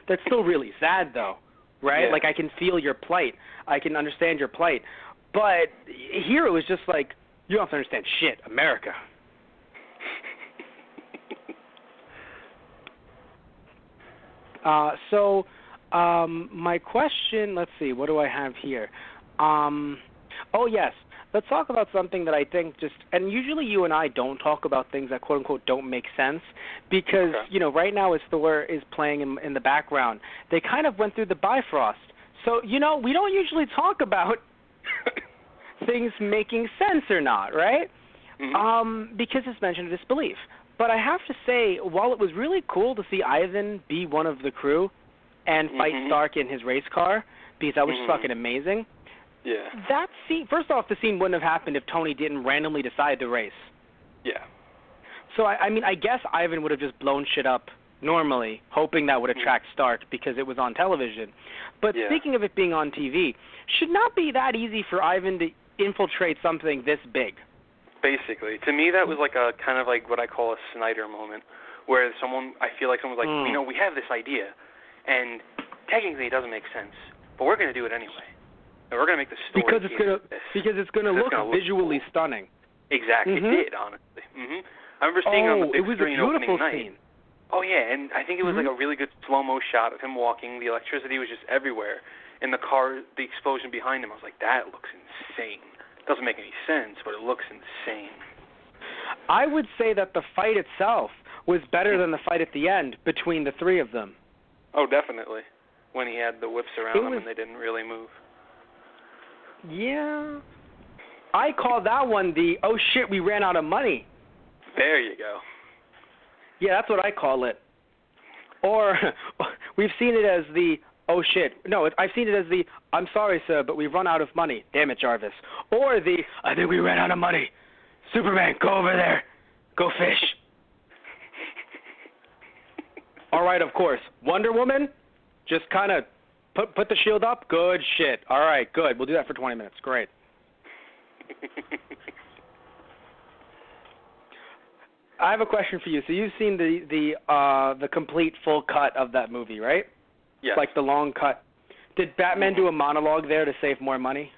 that's still really sad though, right? Yeah. I can feel your plight. I can understand your plight. But here it was just you don't have to understand shit, America. My question, let's see, what do I have here? Oh, yes. Let's talk about something that I think and usually you and I don't talk about things that quote-unquote don't make sense because, right now as Thor is playing in the background, they kind of went through the Bifrost. So, we don't usually talk about things making sense or not, right? Mm-hmm. Because it's mentioned disbelief. But I have to say, while it was really cool to see Ivan be one of the crew and fight Stark in his race car, because that was fucking amazing. Yeah. That scene, first off, the scene wouldn't have happened if Tony didn't randomly decide to race. Yeah. So, I mean, I guess Ivan would have just blown shit up normally, hoping that would attract Stark because it was on television. But speaking of it being on TV, should not be that easy for Ivan to infiltrate something this big. Basically. To me, that was like a kind of like what I call a Snyder moment, where I feel like someone's like, we have this idea, and technically it doesn't make sense, but we're going to do it anyway. And we're going to make the story because it's going to look visually stunning. Exactly. It did, honestly. I remember seeing it on the big screen opening night. Scene. Oh, yeah, and I think it was like a really good slow-mo shot of him walking. The electricity was just everywhere. And the car, the explosion behind him, I was like, that looks insane. Doesn't make any sense, but it looks insane. I would say that the fight itself was better than the fight at the end between the three of them. Oh, definitely. When he had the whips around them and they didn't really move. Yeah. I call that one the, oh shit, we ran out of money. There you go. Yeah, that's what I call it. Or we've seen it as the, oh shit. No, I've seen it as the, I'm sorry, sir, but we've run out of money. Damn it, Jarvis. Or the, I think we ran out of money. Superman, go over there. Go fish. All right, of course. Wonder Woman, just kind of put the shield up. Good shit. All right, good. We'll do that for 20 minutes. Great. I have a question for you. So you've seen the complete full cut of that movie, right? Yes. Like the long cut. Did Batman do a monologue there to save more money?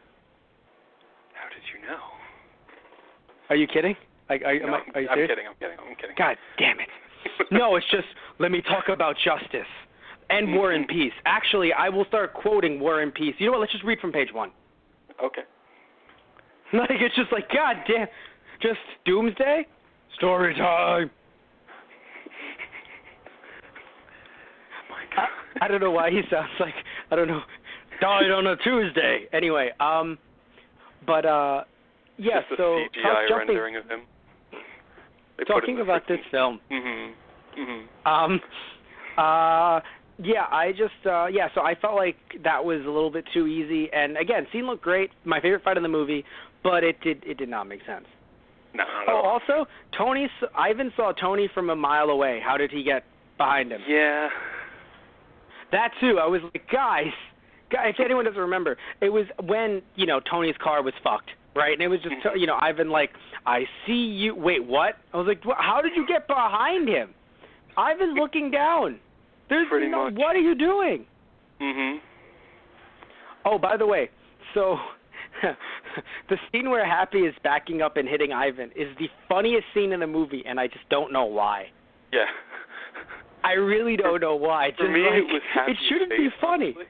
How did you know? Are you kidding? Are you serious? I'm kidding. God damn it. No, it's just, let me talk about justice and War and Peace. Actually, I will start quoting War and Peace. You know what? Let's just read from page 1. Okay. Like, it's just like, God damn. Just Doomsday? Story time. Oh my God. I don't know why he sounds like, I don't know, died on a Tuesday. Anyway, but, yeah, just so a CGI rendering of him. Talking about this film. Yeah, I just, so I felt like that was a little bit too easy. And again, scene looked great. My favorite fight in the movie, but it did not make sense. No, not at all. Also, Ivan saw Tony from a mile away. How did he get behind him? Yeah. That too. I was like, guys, if anyone doesn't remember, it was when, Tony's car was fucked, right? And it was just, Ivan like, I see you. Wait, what? I was like, how did you get behind him? Ivan's looking down. Pretty much. What are you doing? Oh, by the way, so the scene where Happy is backing up and hitting Ivan is the funniest scene in the movie, and I just don't know why. Yeah. I really don't know why. For me, it was Happy's it shouldn't face, be funny. honestly.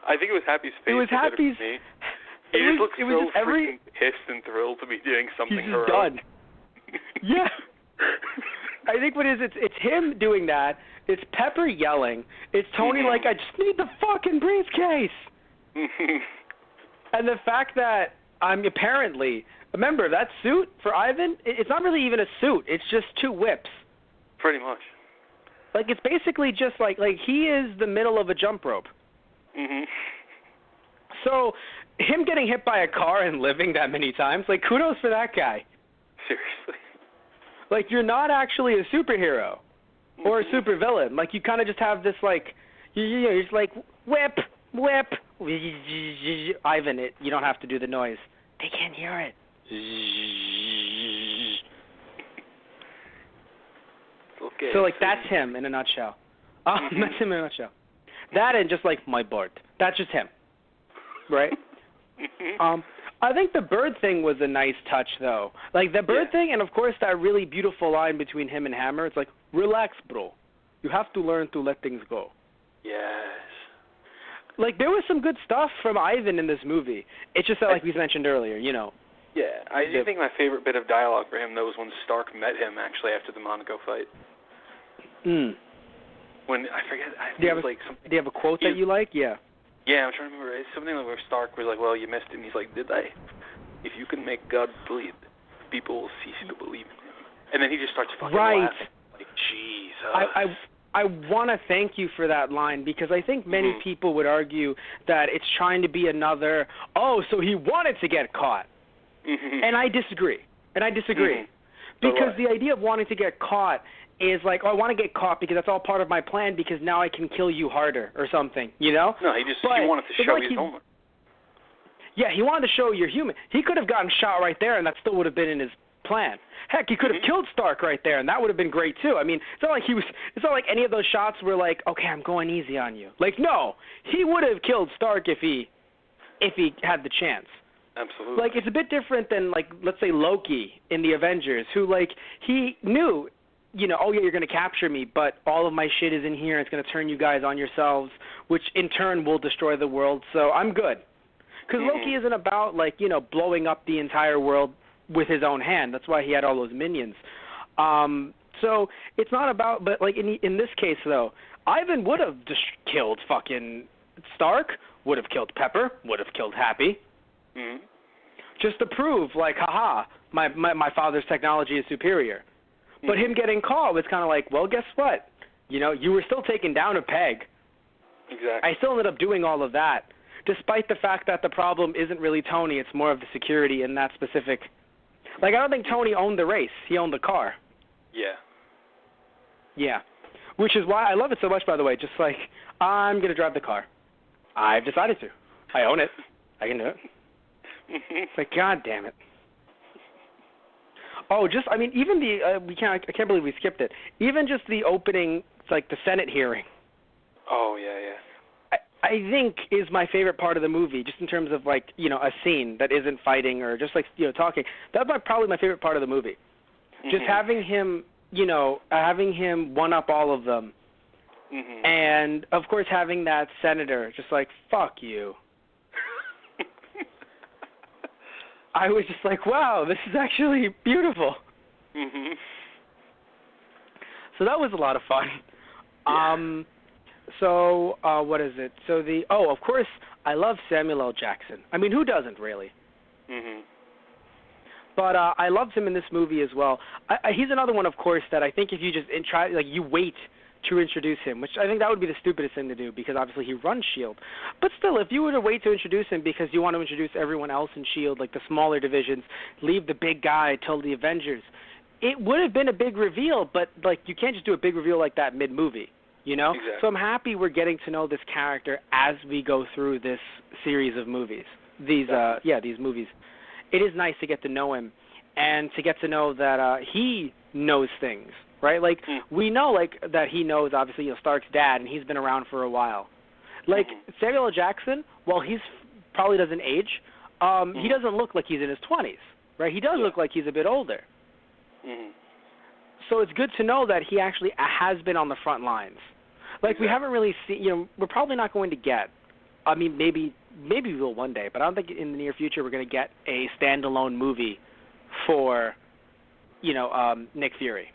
I think it was Happy's face. It was Happy's. He just looks so freaking pissed and thrilled to be doing something he's heroic. Done. Yeah. I think what it is, it's him doing that. It's Pepper yelling. It's Tony like, I just need the fucking briefcase. And the fact that apparently, remember, that suit for Ivan, it's not really even a suit. It's just 2 whips. Pretty much. Like, it's basically just like he is the middle of a jump rope. So, him getting hit by a car and living that many times, like, kudos for that guy. Seriously. Like, you're not actually a superhero or a supervillain. Like, you kind of just have this, like, you're just like, whip. Ivan, you don't have to do the noise. They can't hear it. Okay. So, like, that's him in a nutshell. That's him in a nutshell. That and just, like, my Bart. That's just him. Right? I think the bird thing was a nice touch, though. Like, the bird thing, and, of course, that really beautiful line between him and Hammer. It's like, relax, bro. You have to learn to let things go. Yes. Like, there was some good stuff from Ivan in this movie. It's just that, like we mentioned earlier, Yeah, I do think my favorite bit of dialogue for him, though, was when Stark met him, actually, after the Monaco fight. When, I forget, I think it was like something... Do you have a quote that you like? Yeah. Yeah, I'm trying to remember. It's something where Stark was like, well, you missed it. And he's like, did I? If you can make God bleed, people will cease to believe in him. And then he just starts fucking right. laughing. Like, Jesus. I want to thank you for that line, because I think many people would argue that it's trying to be another, oh, so he wanted to get caught. And I disagree. Because the idea of wanting to get caught is like, oh, I want to get caught because that's all part of my plan, because now I can kill you harder or something, you know? No, he wanted to show he's human. Yeah, he wanted to show you're human. He could have gotten shot right there, and that still would have been in his plan. Heck, he could have killed Stark right there, and that would have been great too. I mean, it's not like any of those shots were like, okay, I'm going easy on you. Like, no, he would have killed Stark if he had the chance. Absolutely. Like, it's a bit different than, like, let's say Loki in the Avengers, who, like, he knew, you know, oh yeah, you're going to capture me, but all of my shit is in here, and it's going to turn you guys on yourselves, which in turn will destroy the world, so I'm good. Because Loki isn't about, like, you know, blowing up the entire world with his own hand. That's why he had all those minions. So it's not about, but, like, in this case, though, Ivan would have just killed fucking Stark, would have killed Pepper, would have killed Happy. Just to prove, like, haha, my father's technology is superior. But him getting caught was kind of like, well, guess what? You know, you were still taken down a peg. Exactly. I still ended up doing all of that, despite the fact that the problem isn't really Tony. It's more of the security in that specific. Like, I don't think Tony owned the race. He owned the car. Yeah. Yeah. Which is why I love it so much, by the way. Just like, I'm going to drive the car. I've decided to. I own it. I can do it. It's like, God damn it. Oh, just, I mean, even I can't believe we skipped it. Even just the opening, it's like the Senate hearing. Oh, yeah. I think is my favorite part of the movie, just in terms of, like, you know, a scene that isn't fighting or just, like, you know, talking. That's probably my favorite part of the movie. Just having him, you know, one up all of them. And, of course, having that senator just like, fuck you. I was just like, wow, this is actually beautiful. So that was a lot of fun. Yeah. So what is it? So of course, I love Samuel L. Jackson. I mean, who doesn't really? But I loved him in this movie as well. He's another one, of course, that I think if you just try, like, you wait to introduce him, which I think that would be the stupidest thing to do, because obviously he runs S.H.I.E.L.D. But still, if you were to wait to introduce him because you want to introduce everyone else in S.H.I.E.L.D., like the smaller divisions, leave the big guy till the Avengers, it would have been a big reveal, but, like, you can't just do a big reveal like that mid-movie, you know? Exactly. So I'm happy we're getting to know this character as we go through this series of movies. These movies. It is nice to get to know him and to get to know that he knows things. Right, like we know, like that he knows obviously, you know, Stark's dad, and he's been around for a while. Like Samuel L. Jackson, while he's probably doesn't age, he doesn't look like he's in his 20s, right? He does look like he's a bit older. So it's good to know that he actually has been on the front lines. Like we haven't really seen, you know, we're probably not going to get. I mean, maybe we will one day, but I don't think in the near future we're going to get a standalone movie for, you know, Nick Fury.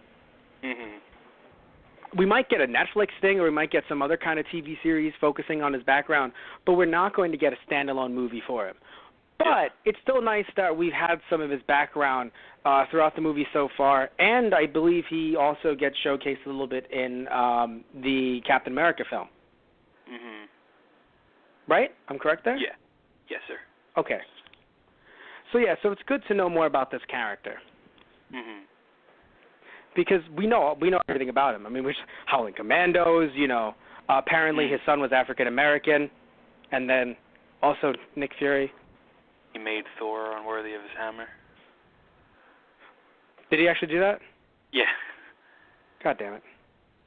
We might get a Netflix thing, or we might get some other kind of TV series focusing on his background, but we're not going to get a standalone movie for him. But it's still nice that we've had some of his background throughout the movie so far, and I believe he also gets showcased a little bit in the Captain America film. Right? I'm correct there? Yeah. Yes, sir. Okay. So it's good to know more about this character. Because we know everything about him. I mean, we're Howling Commandos, you know. Apparently his son was African American, and then also Nick Fury. He made Thor unworthy of his hammer. Did he actually do that? Yeah. God damn it.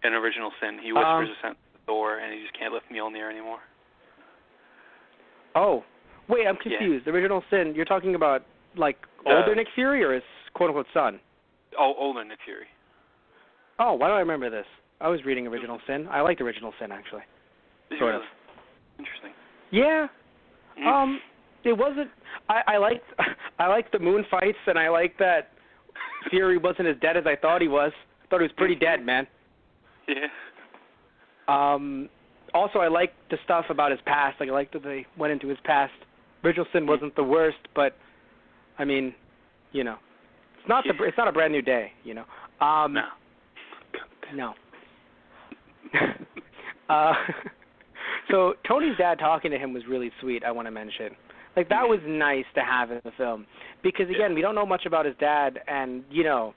In Original Sin, he whispers a sentence to Thor, and he just can't lift Mjolnir anymore. Oh, wait, I'm confused. The Original Sin, you're talking about, like, older Nick Fury or his quote-unquote son? Oh, older Nick Fury. Oh, why do I remember this? I was reading Original Sin. I liked Original Sin, actually. Sort of. Interesting. Yeah. It wasn't. I liked the moon fights, and I liked that Fury wasn't as dead as I thought he was. I thought he was pretty dead, man. Yeah. Also, I liked the stuff about his past. Like, I liked that they went into his past. Original Sin wasn't the worst, but I mean, you know, It's not a brand new day, you know. No. No. So Tony's dad talking to him was really sweet, I want to mention. Like, that was nice to have in the film. Because, again, we don't know much about his dad, and, you know,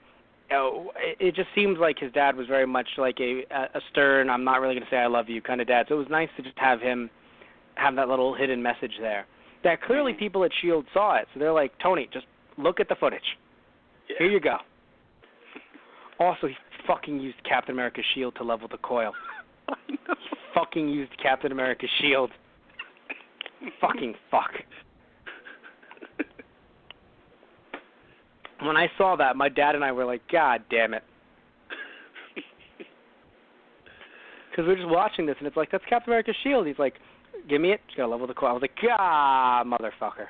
it just seems like his dad was very much like a stern, I'm not really going to say I love you kind of dad. So it was nice to just have him have that little hidden message there. That clearly people at S.H.I.E.L.D. saw it. So they're like, Tony, just look at the footage. Yeah. Here you go. Also, he fucking used Captain America's shield to level the coil. I know. He fucking used Captain America's shield. Fucking fuck. When I saw that, my dad and I were like, God damn it. Because we're just watching this, and it's like, that's Captain America's shield. He's like, give me it. Just gotta level the coil. I was like, ah, motherfucker.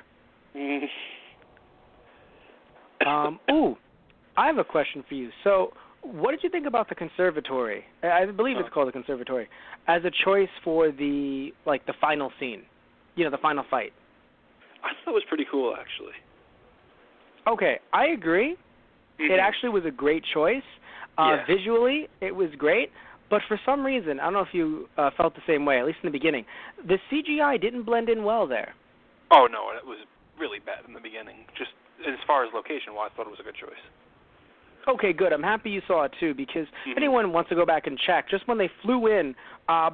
Ooh, I have a question for you. So, what did you think about the conservatory? I believe it's called the conservatory, as a choice for the final scene, you know, the final fight. I thought it was pretty cool, actually. Okay, I agree. Mm-hmm. It actually was a great choice. Visually, it was great. But for some reason, I don't know if you felt the same way, at least in the beginning, the CGI didn't blend in well there. Oh, no, it was really bad in the beginning. Just as far as location-wise, I thought it was a good choice. Okay, good. I'm happy you saw it, too, because if anyone wants to go back and check, just when they flew in,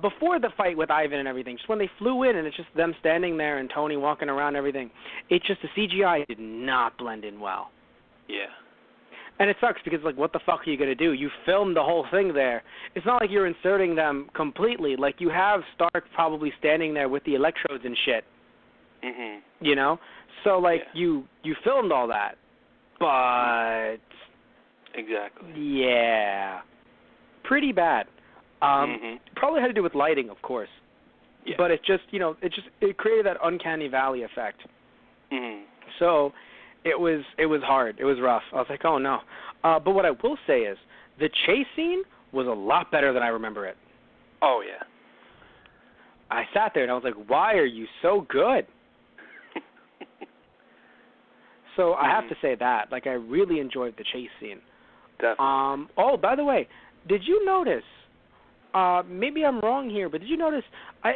before the fight with Ivan and everything, just when they flew in and it's just them standing there and Tony walking around and everything, it's just the CGI did not blend in well. Yeah. And it sucks because, like, what the fuck are you going to do? You filmed the whole thing there. It's not like you're inserting them completely. Like, you have Stark probably standing there with the electrodes and shit. You know? So, like, you filmed all that. But... Exactly. Yeah. Pretty bad. Probably had to do with lighting, of course. Yeah. But it just, you know, it created that uncanny valley effect. So it was hard. It was rough. I was like, oh no. But what I will say is the chase scene was a lot better than I remember it. Oh yeah. I sat there and I was like, why are you so good? So I have to say that. Like, I really enjoyed the chase scene. Definitely. Oh, by the way, did you notice, maybe I'm wrong here, but did you notice,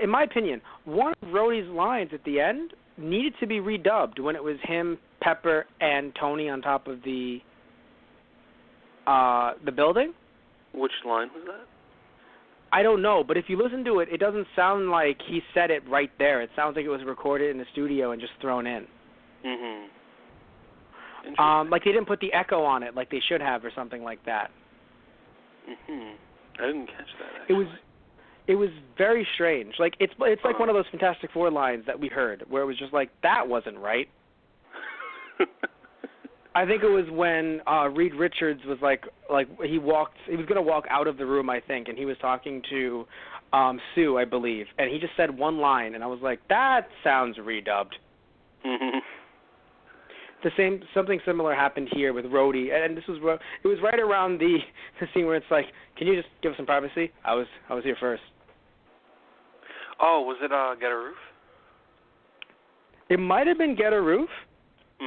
in my opinion, one of Rhodey's lines at the end needed to be redubbed when it was him, Pepper, and Tony on top of the building? Which line was that? I don't know, but if you listen to it, it doesn't sound like he said it right there. It sounds like it was recorded in the studio and just thrown in. Like they didn't put the echo on it like they should have or something like that. I didn't catch that, actually. It was very strange. Like it's like one of those Fantastic Four lines that we heard where it was just like, that wasn't right. I think it was when Reed Richards was like he was going to walk out of the room, I think, and he was talking to Sue, I believe, and he just said one line, and I was like, that sounds redubbed. Something similar happened here with Rhodey, and it was right around the scene where it's like, can you just give us some privacy? I was here first. Oh, was it Get a Roof? It might have been Get a Roof.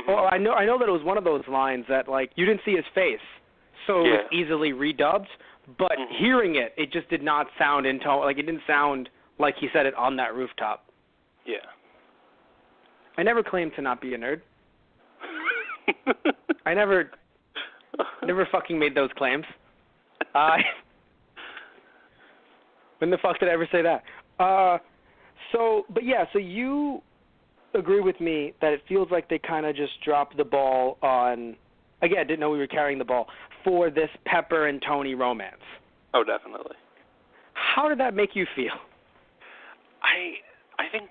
Well, I know that it was one of those lines that, like, you didn't see his face, so it was easily redubbed, but hearing it just did not sound in tone. Like, it didn't sound like he said it on that rooftop. Yeah. I never claimed to not be a nerd. I never fucking made those claims. When the fuck did I ever say that? So you agree with me that it feels like they kind of just dropped the ball on, again, didn't know we were carrying the ball, for this Pepper and Tony romance. Oh, definitely. How did that make you feel? I think,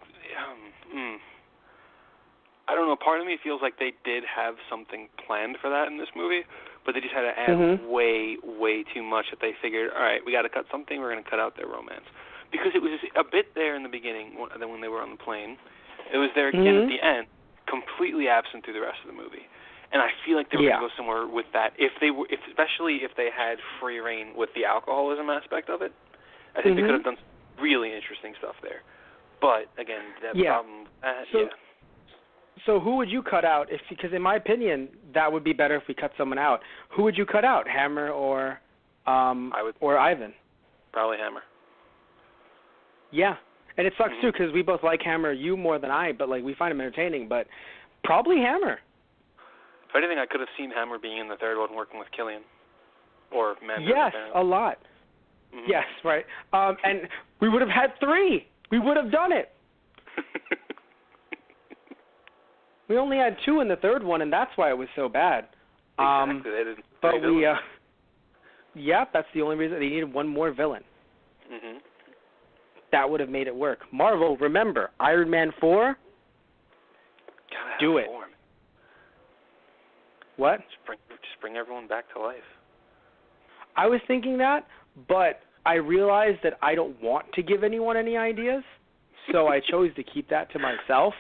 I don't know, part of me feels like they did have something planned for that in this movie, but they just had to add way, way too much that they figured, all right, we got to cut something, we're going to cut out their romance. Because it was a bit there in the beginning, then when they were on the plane. It was there again at the end, completely absent through the rest of the movie. And I feel like they were going to go somewhere with that, especially if they had free reign with the alcoholism aspect of it. I think they could have done some really interesting stuff there. But, again, that problem... So who would you cut out? Because in my opinion, that would be better if we cut someone out. Who would you cut out, Hammer or Ivan? Probably Hammer. Yeah, and it sucks too because we both like Hammer. You more than I, but like we find him entertaining. But probably Hammer. If anything, I could have seen Hammer being in the third one, working with Killian or Mandarin. Yes, apparently. a lot. Yes, right. And we would have had 3. We would have done it. We only had 2 in the third one, and that's why it was so bad. Exactly. They didn't. But we, yeah, that's the only reason. They needed one more villain. That would have made it work. Marvel, remember, Iron Man 4, do it. Form. What? Just bring everyone back to life. I was thinking that, but I realized that I don't want to give anyone any ideas, so I chose to keep that to myself.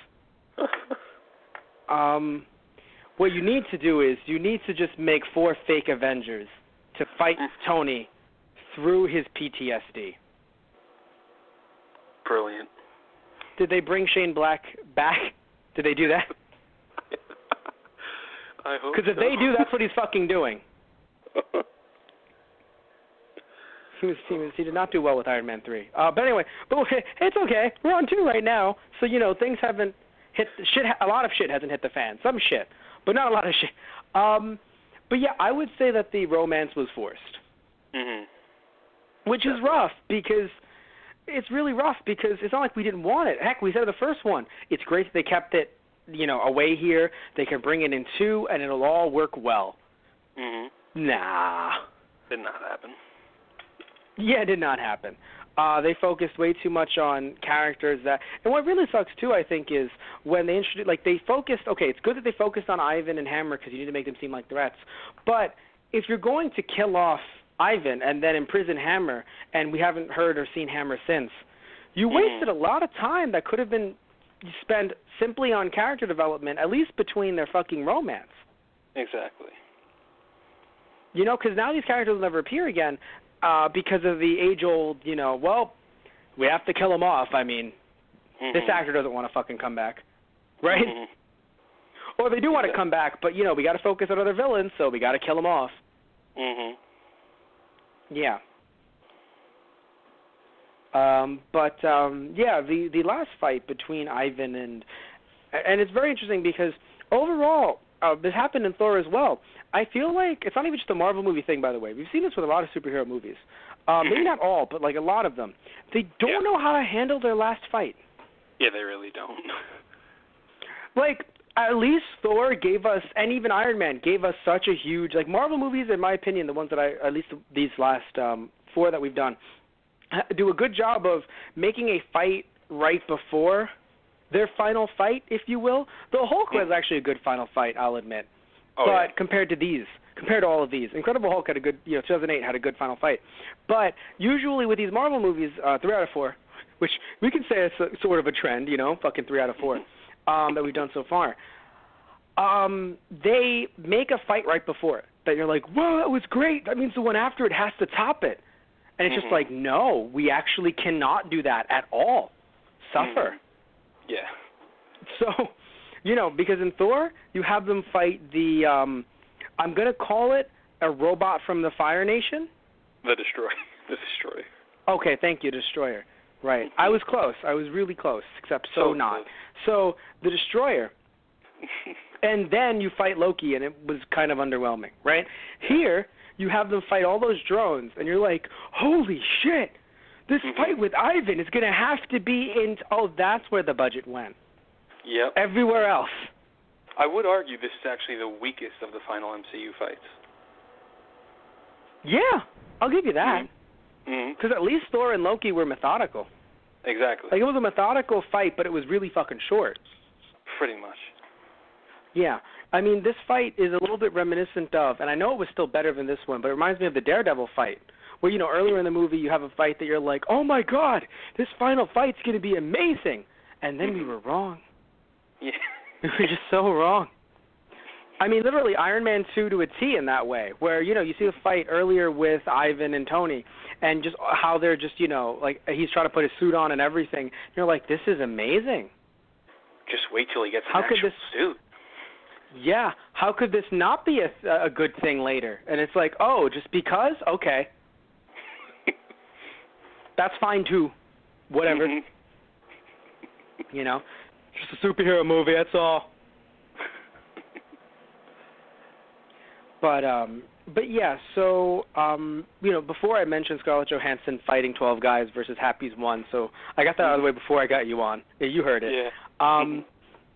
What you need to do is you need to just make 4 fake Avengers to fight Tony through his PTSD. Brilliant. Did they bring Shane Black back? Did they do that? I hope so. Because if they do, that's what he's fucking doing. He did not do well with Iron Man 3. But anyway, it's okay. We're on 2 right now, so things haven't hit the shit. A lot of shit hasn't hit the fan. Some shit, but not a lot of shit. But yeah, I would say that the romance was forced, which is rough because it's really rough because it's not like we didn't want it. Heck, we said in the first one, it's great that they kept it, away here. They can bring it in 2, and it'll all work well. Nah, did not happen. Yeah, it did not happen. They focused way too much on characters and what really sucks too, I think, is when they introduced, they focused, okay, it's good that they focused on Ivan and Hammer because you need to make them seem like threats, but if you're going to kill off Ivan and then imprison Hammer, and we haven't heard or seen Hammer since, you wasted a lot of time that could have been spent simply on character development, at least between their fucking romance. Exactly. Because now these characters will never appear again. Because of the age-old, we have to kill him off. I mean, this actor doesn't want to fucking come back, right? Or they do want to come back, but, we got to focus on other villains, so we got to kill him off. Yeah. The last fight between Ivan and it's very interesting because overall, this happened in Thor as well. I feel like it's not even just a Marvel movie thing, by the way. We've seen this with a lot of superhero movies. Maybe not all, but like a lot of them. They don't know how to handle their last fight. Yeah, they really don't. At least Thor gave us, and even Iron Man gave us such a huge, Marvel movies, in my opinion, the ones that at least these last 4 that we've done, do a good job of making a fight right before their final fight, if you will. The Hulk was actually a good final fight, I'll admit. Compared to all of these, Incredible Hulk had a good, 2008 had a good final fight. But usually with these Marvel movies, 3 out of 4, which we can say is sort of a trend, fucking 3 out of 4 that we've done so far. They make a fight right before it that you're like, whoa, that was great. That means the one after it has to top it. And it's just like, no, we actually cannot do that at all. Suffer. Yeah. So, because in Thor, you have them fight the, I'm going to call it a robot from the Fire Nation. The Destroyer. Okay, thank you, Destroyer. Right. I was close. I was really close, except so not. Close. So, the Destroyer. And then you fight Loki, and it was kind of underwhelming, right? Here, you have them fight all those drones, and you're like, holy shit, this fight with Ivan is going to have to be in... Oh, that's where the budget went. Yep. Everywhere else. I would argue this is actually the weakest of the final MCU fights. Yeah, I'll give you that. Because at least Thor and Loki were methodical. Exactly. It was a methodical fight, but it was really fucking short. Pretty much. Yeah. I mean, this fight is a little bit reminiscent of, and I know it was still better than this one, but it reminds me of the Daredevil fight, where, earlier in the movie you have a fight that you're like, oh my God, this final fight's going to be amazing. And then we were wrong. Yeah. We were just so wrong. I mean, literally Iron Man 2 to a T in that way, where, you see the fight earlier with Ivan and Tony, and just how they're just, he's trying to put his suit on and everything. You're like, this is amazing. Just wait till he gets an How actual could this suit. Yeah, how could this not be a good thing later? And it's like, oh, just because? Okay. That's fine too. Whatever. Mm-hmm. You know, just a superhero movie, that's all. But yeah, so before I mentioned Scarlett Johansson fighting 12 guys versus Happy's one, so I got that out of the way before I got you on. Yeah, you heard it. Yeah.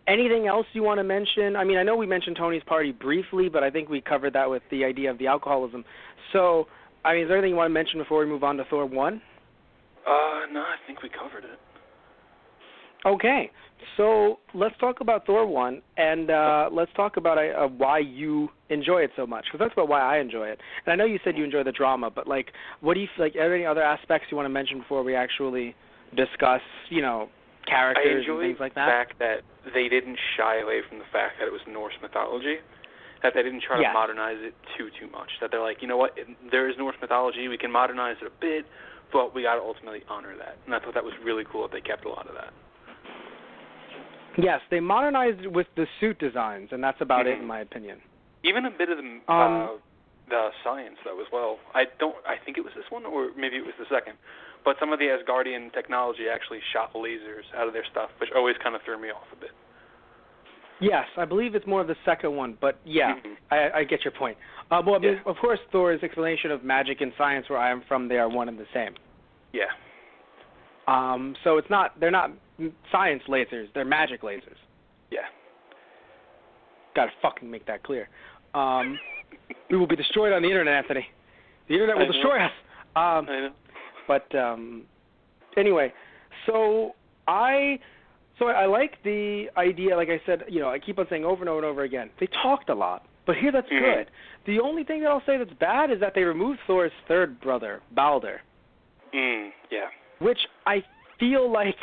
Anything else you want to mention? I mean, I know we mentioned Tony's party briefly, but I think we covered that with the idea of the alcoholism. So, I mean, is there anything you want to mention before we move on to Thor 1? No, I think we covered it. Okay, so let's talk about Thor 1, and let's talk about why you enjoy it so much, because that's about why I enjoy it. And I know you said you enjoy the drama, but, like, what do you feel, like, are there any other aspects you want to mention before we actually discuss, characters and things like that? I enjoy the fact that they didn't shy away from the fact that it was Norse mythology, that they didn't try to modernize it too much, that they're like, you know what, there is Norse mythology, we can modernize it a bit, but we got to ultimately honor that. And I thought that was really cool that they kept a lot of that. Yes, they modernized it with the suit designs, and that's about it in my opinion. Even a bit of the science, though, as well. I think it was this one, or maybe it was the second. But some of the Asgardian technology actually shot lasers out of their stuff, which always kind of threw me off a bit. Yes, I believe it's more of the second one, but yeah, I get your point. I mean, of course, Thor's explanation of magic and science, where I am from, they are one and the same. Yeah. So they're not science lasers, they're magic lasers. Yeah. Gotta fucking make that clear. We will be destroyed on the internet, Anthony. The internet will destroy us. I know. But anyway, so I like the idea, like I said, I keep on saying over and over and over again, they talked a lot, but here that's good. The only thing that I'll say that's bad is that they removed Thor's third brother, Balder. Yeah. Which I feel like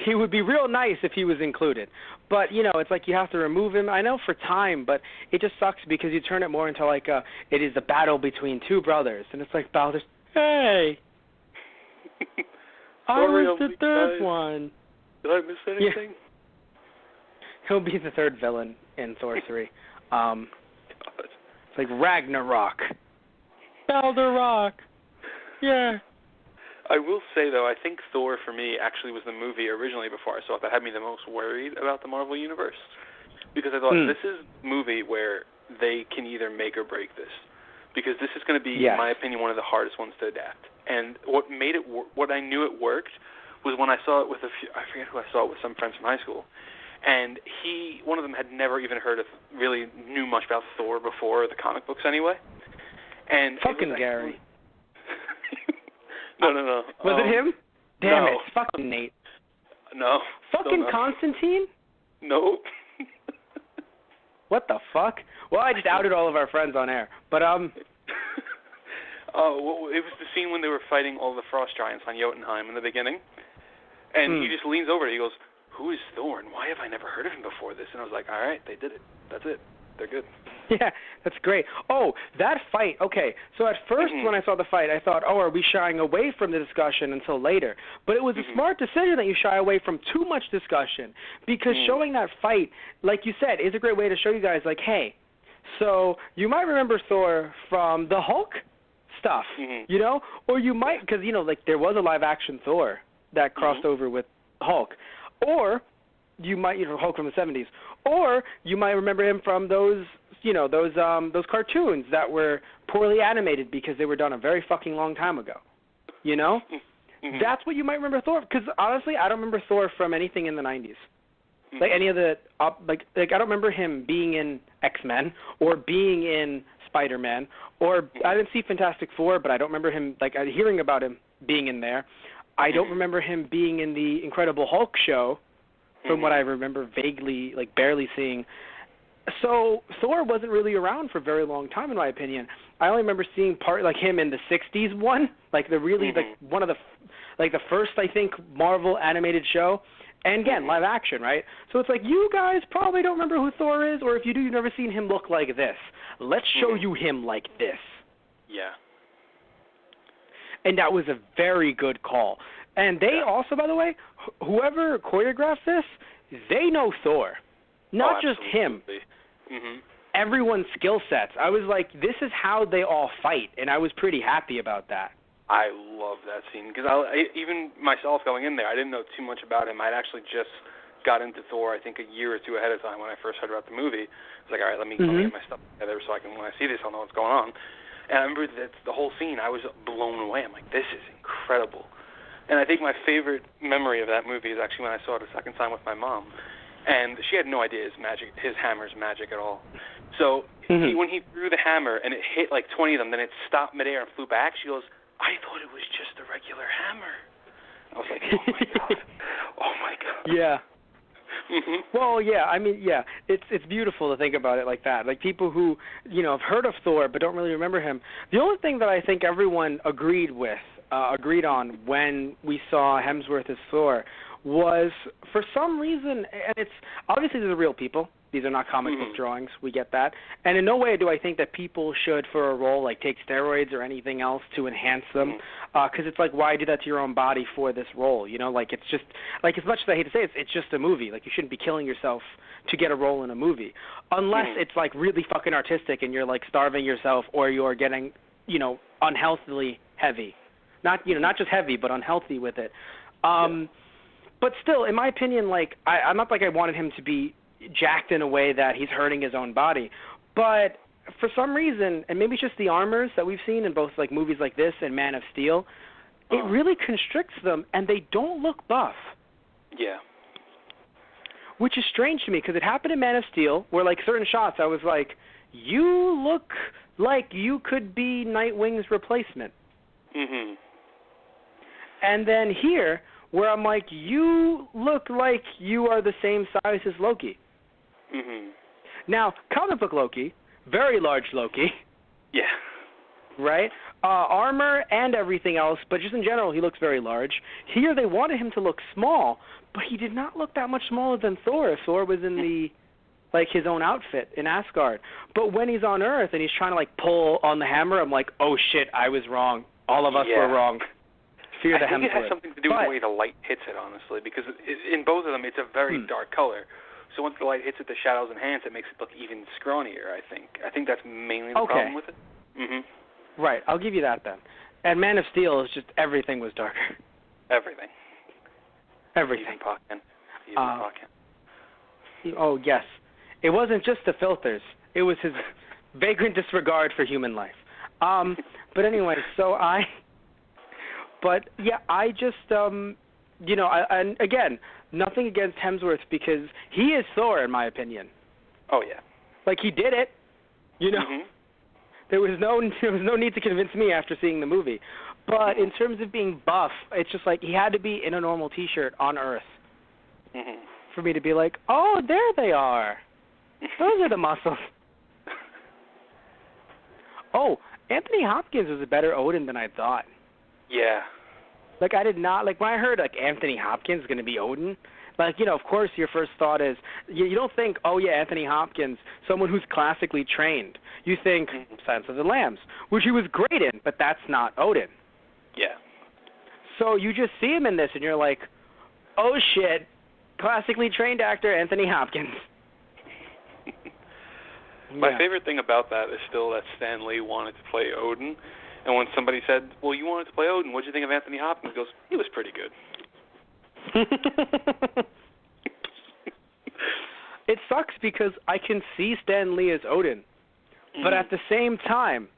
he would be real nice if he was included. But, it's like you have to remove him. I know for time, but it just sucks because you turn it more into like it is a battle between two brothers. And it's like Balder's, hey, I was the third one. Did I miss anything? Yeah. He'll be the third villain in Thor 3. It's like Ragnarok. Balder Rock. Yeah. I will say, though, I think Thor, for me, actually was the movie originally before I saw it that had me the most worried about the Marvel Universe. Because I thought, this is a movie where they can either make or break this. Because this is going to be, in my opinion, one of the hardest ones to adapt. And what made it, what I knew it worked was when I saw it with I forget who I saw it with, some friends from high school. And one of them had never even really knew much about Thor before the comic books anyway. And fucking Gary. No. Was it him? Damn no. it. Fucking Nate. No. Fucking Constantine? No. What the fuck? Well, I just outed all of our friends on air. But, well, it was the scene when they were fighting all the frost giants on Jotunheim in the beginning. And he just leans over and he goes, who is Thor and why have I never heard of him before this? And I was like, all right, they did it. That's it. They're good. Yeah, that's great. Oh, that fight. Okay, so at first when I saw the fight, I thought, are we shying away from the discussion until later? But it was a smart decision that you shy away from too much discussion because showing that fight, like you said, is a great way to show you guys, like, hey, so you might remember Thor from the Hulk stuff, or you might, because, like there was a live-action Thor that crossed over with Hulk, or you might, Hulk from the 70s, or you might remember him from those cartoons that were poorly animated because they were done a very fucking long time ago. That's what you might remember Thor. Because honestly, I don't remember Thor from anything in the 90s. Like any of the like I don't remember him being in X-Men or being in Spider-Man, or I didn't see Fantastic Four, but I don't remember him hearing about him being in there. I don't remember him being in the Incredible Hulk show. From what I remember vaguely, like barely seeing. So Thor wasn't really around for a very long time, in my opinion. I only remember seeing him in the 60s one, like the really, like one of the, like the first, I think, Marvel animated show. And again, live action, right? So it's like, you guys probably don't remember who Thor is, or if you do, you've never seen him look like this. Let's show you him like this. Yeah. and that was a very good call. And they also, by the way, whoever choreographed this, they know Thor, not just him. Mm-hmm. Everyone's skill sets. I was like, this is how they all fight, and I was pretty happy about that. I love that scene because even myself going in there, I didn't know too much about him. I'd actually just got into Thor, I think, a year or two ahead of time when I first heard about the movie. I was like, all right, let me get my stuff together so I can, when I see this, I'll know what's going on. And I remember that the whole scene, I was blown away. I'm like, this is incredible. And I think my favorite memory of that movie is actually when I saw it a second time with my mom. And she had no idea his hammer's magic at all. So when he threw the hammer and it hit like 20 of them, then it stopped midair and flew back, she goes, I thought it was just a regular hammer. I was like, oh my God. Oh my God. Yeah. Well, yeah, I mean, yeah, it's beautiful to think about it like that. Like people who, have heard of Thor but don't really remember him. The only thing that I think everyone agreed on when we saw Hemsworth as Thor was, for some reason, and it's obviously these are real people. These are not comic book drawings. We get that. And in no way do I think that people should, for a role, like take steroids or anything else to enhance them. Because it's like, why do that to your own body for this role? Like it's just, like as much as I hate to say it, it's just a movie. Like you shouldn't be killing yourself to get a role in a movie. Unless it's like really fucking artistic and you're like starving yourself or you're getting, unhealthily heavy. Not just heavy, but unhealthy with it. But still, in my opinion, like I'm not like I wanted him to be jacked in a way that he's hurting his own body. But for some reason, and maybe it's just the armors that we've seen in both like movies like this and Man of Steel, it really constricts them and they don't look buff. Yeah. Which is strange to me because it happened in Man of Steel where like certain shots I was like, you look like you could be Nightwing's replacement. Mm-hmm. And then here where I'm like, you look like you are the same size as Loki. Mm-hmm. Now, comic book Loki, very large Loki. Yeah. Right? Armor and everything else, but just in general, he looks very large. Here, they wanted him to look small, but he did not look that much smaller than Thor. Thor was in his own outfit in Asgard. But when he's on Earth and he's trying to, like, pull on the hammer, I'm like, oh, shit, I was wrong. All of us were wrong. Fear the Hemsworth. I think it has something to do with the way the light hits it, honestly, because in both of them, it's a very dark color. So once the light hits it, the shadows enhance it, makes it look even scrawnier, I think. I think that's mainly the problem with it. Mm-hmm. Right, I'll give you that then. And Man of Steel is just everything was darker. Everything. Everything. Even Pac. Oh, yes. It wasn't just the filters. It was his vagrant disregard for human life. But anyway, I just, and again, nothing against Hemsworth because he is Thor, in my opinion. Oh, yeah. Like, he did it, Mm-hmm. There was no need to convince me after seeing the movie. But in terms of being buff, it's just like he had to be in a normal T-shirt on Earth for me to be like, oh, there they are. Those are the muscles. Oh, Anthony Hopkins was a better Odin than I thought. Yeah. Like, I did not, like, when I heard, like, Anthony Hopkins is going to be Odin, like, of course your first thought is, you don't think, oh, yeah, Anthony Hopkins, someone who's classically trained. You think Silence of the Lambs, which he was great in, but that's not Odin. Yeah. So you just see him in this, and you're like, oh, shit, classically trained actor Anthony Hopkins. My favorite thing about that is still that Stan Lee wanted to play Odin. And when somebody said, well, you wanted to play Odin, what did you think of Anthony Hopkins? He goes, he was pretty good. It sucks because I can see Stan Lee as Odin. But at the same time,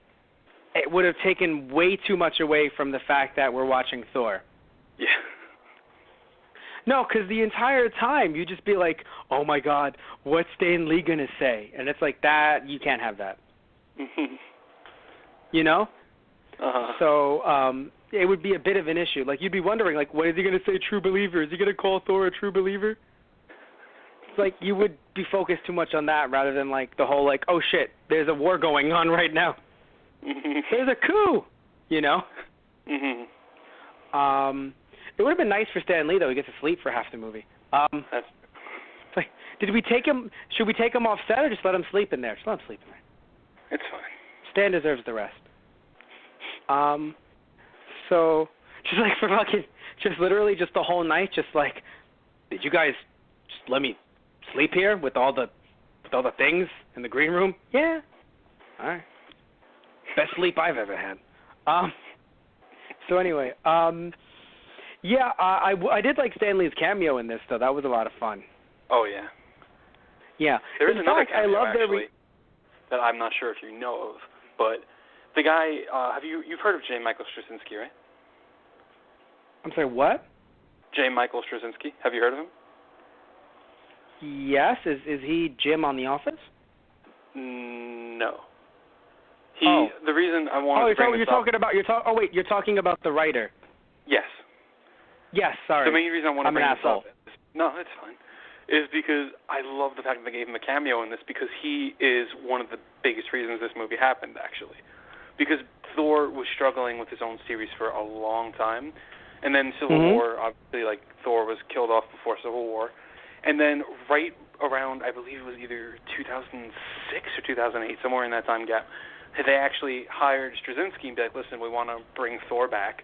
it would have taken way too much away from the fact that we're watching Thor. Yeah. No, because the entire time you just be like, oh, my God, what's Stan Lee going to say? And it's like that, you can't have that. You know? So it would be a bit of an issue. Like, you'd be wondering, like, what is he going to say, true believer? Is he going to call Thor a true believer? It's like you would be focused too much on that rather than, like, the whole, like, oh, shit, there's a war going on right now. There's a coup, you know? It would have been nice for Stan Lee, though. He gets to sleep for half the movie. Like, should we take him off set or just let him sleep in there? Just let him sleep in there. It's fine. Stan deserves the rest. So just like for fucking, just literally just the whole night, just like, did you guys just let me sleep here with all the things in the green room? Yeah. All right. Best sleep I've ever had. So anyway, yeah, I did like Stan Lee's cameo in this though. That was a lot of fun. Oh yeah. Yeah. There is another fact, cameo I love actually that I'm not sure if you know of, but the guy, you've heard of J. Michael Straczynski, right? I'm sorry, what? J. Michael Straczynski. Have you heard of him? Yes. Is he Jim on The Office? No. The reason I wanted to bring this up... you're talking about the writer. Yes. Yes, sorry. The main reason I want to bring this asshole. up... No, it's fine. Is because I love the fact that they gave him a cameo in this, because he is one of the biggest reasons this movie happened, actually. Because Thor was struggling with his own series for a long time, and then Civil War, obviously, like, Thor was killed off before Civil War, and then right around, I believe it was either 2006 or 2008, somewhere in that time gap, they actually hired Straczynski and be like, listen, we want to bring Thor back.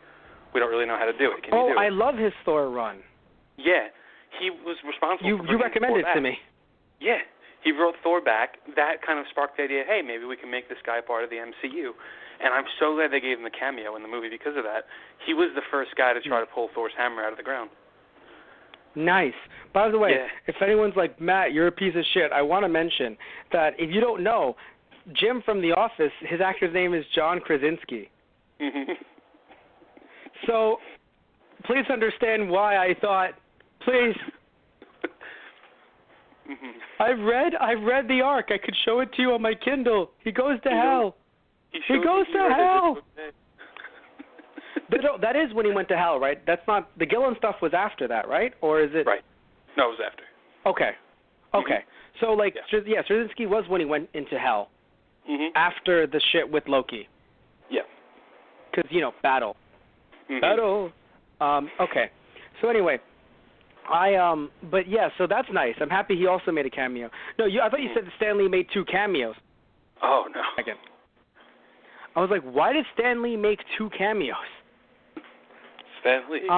We don't really know how to do it. Can you do it? I love his Thor run. Yeah. He was responsible for You recommended it to me. Yeah. He wrote Thor back. That kind of sparked the idea, hey, maybe we can make this guy part of the MCU. And I'm so glad they gave him a cameo in the movie because of that. He was the first guy to try to pull Thor's hammer out of the ground. Nice. By the way, if anyone's like, Matt, you're a piece of shit, I want to mention that if you don't know, Jim from The Office, his actor's name is John Krasinski. So please understand why I thought, please. I've read the arc. I could show it to you on my Kindle. He goes to hell. He goes to hell. But no, that is when he went to hell, right? That's not the Gillen stuff was after that, right? Or is it? Right. No, it was after. Okay. So like, Straczynski was when he went into hell. After the shit with Loki. Yeah. Because battle. Battle. Okay. So anyway, but yeah, so that's nice. I'm happy he also made a cameo. No, I thought you said that Stan Lee made 2 cameos. Oh no. Second. I was like, why did Stan Lee make 2 cameos? Stan Lee.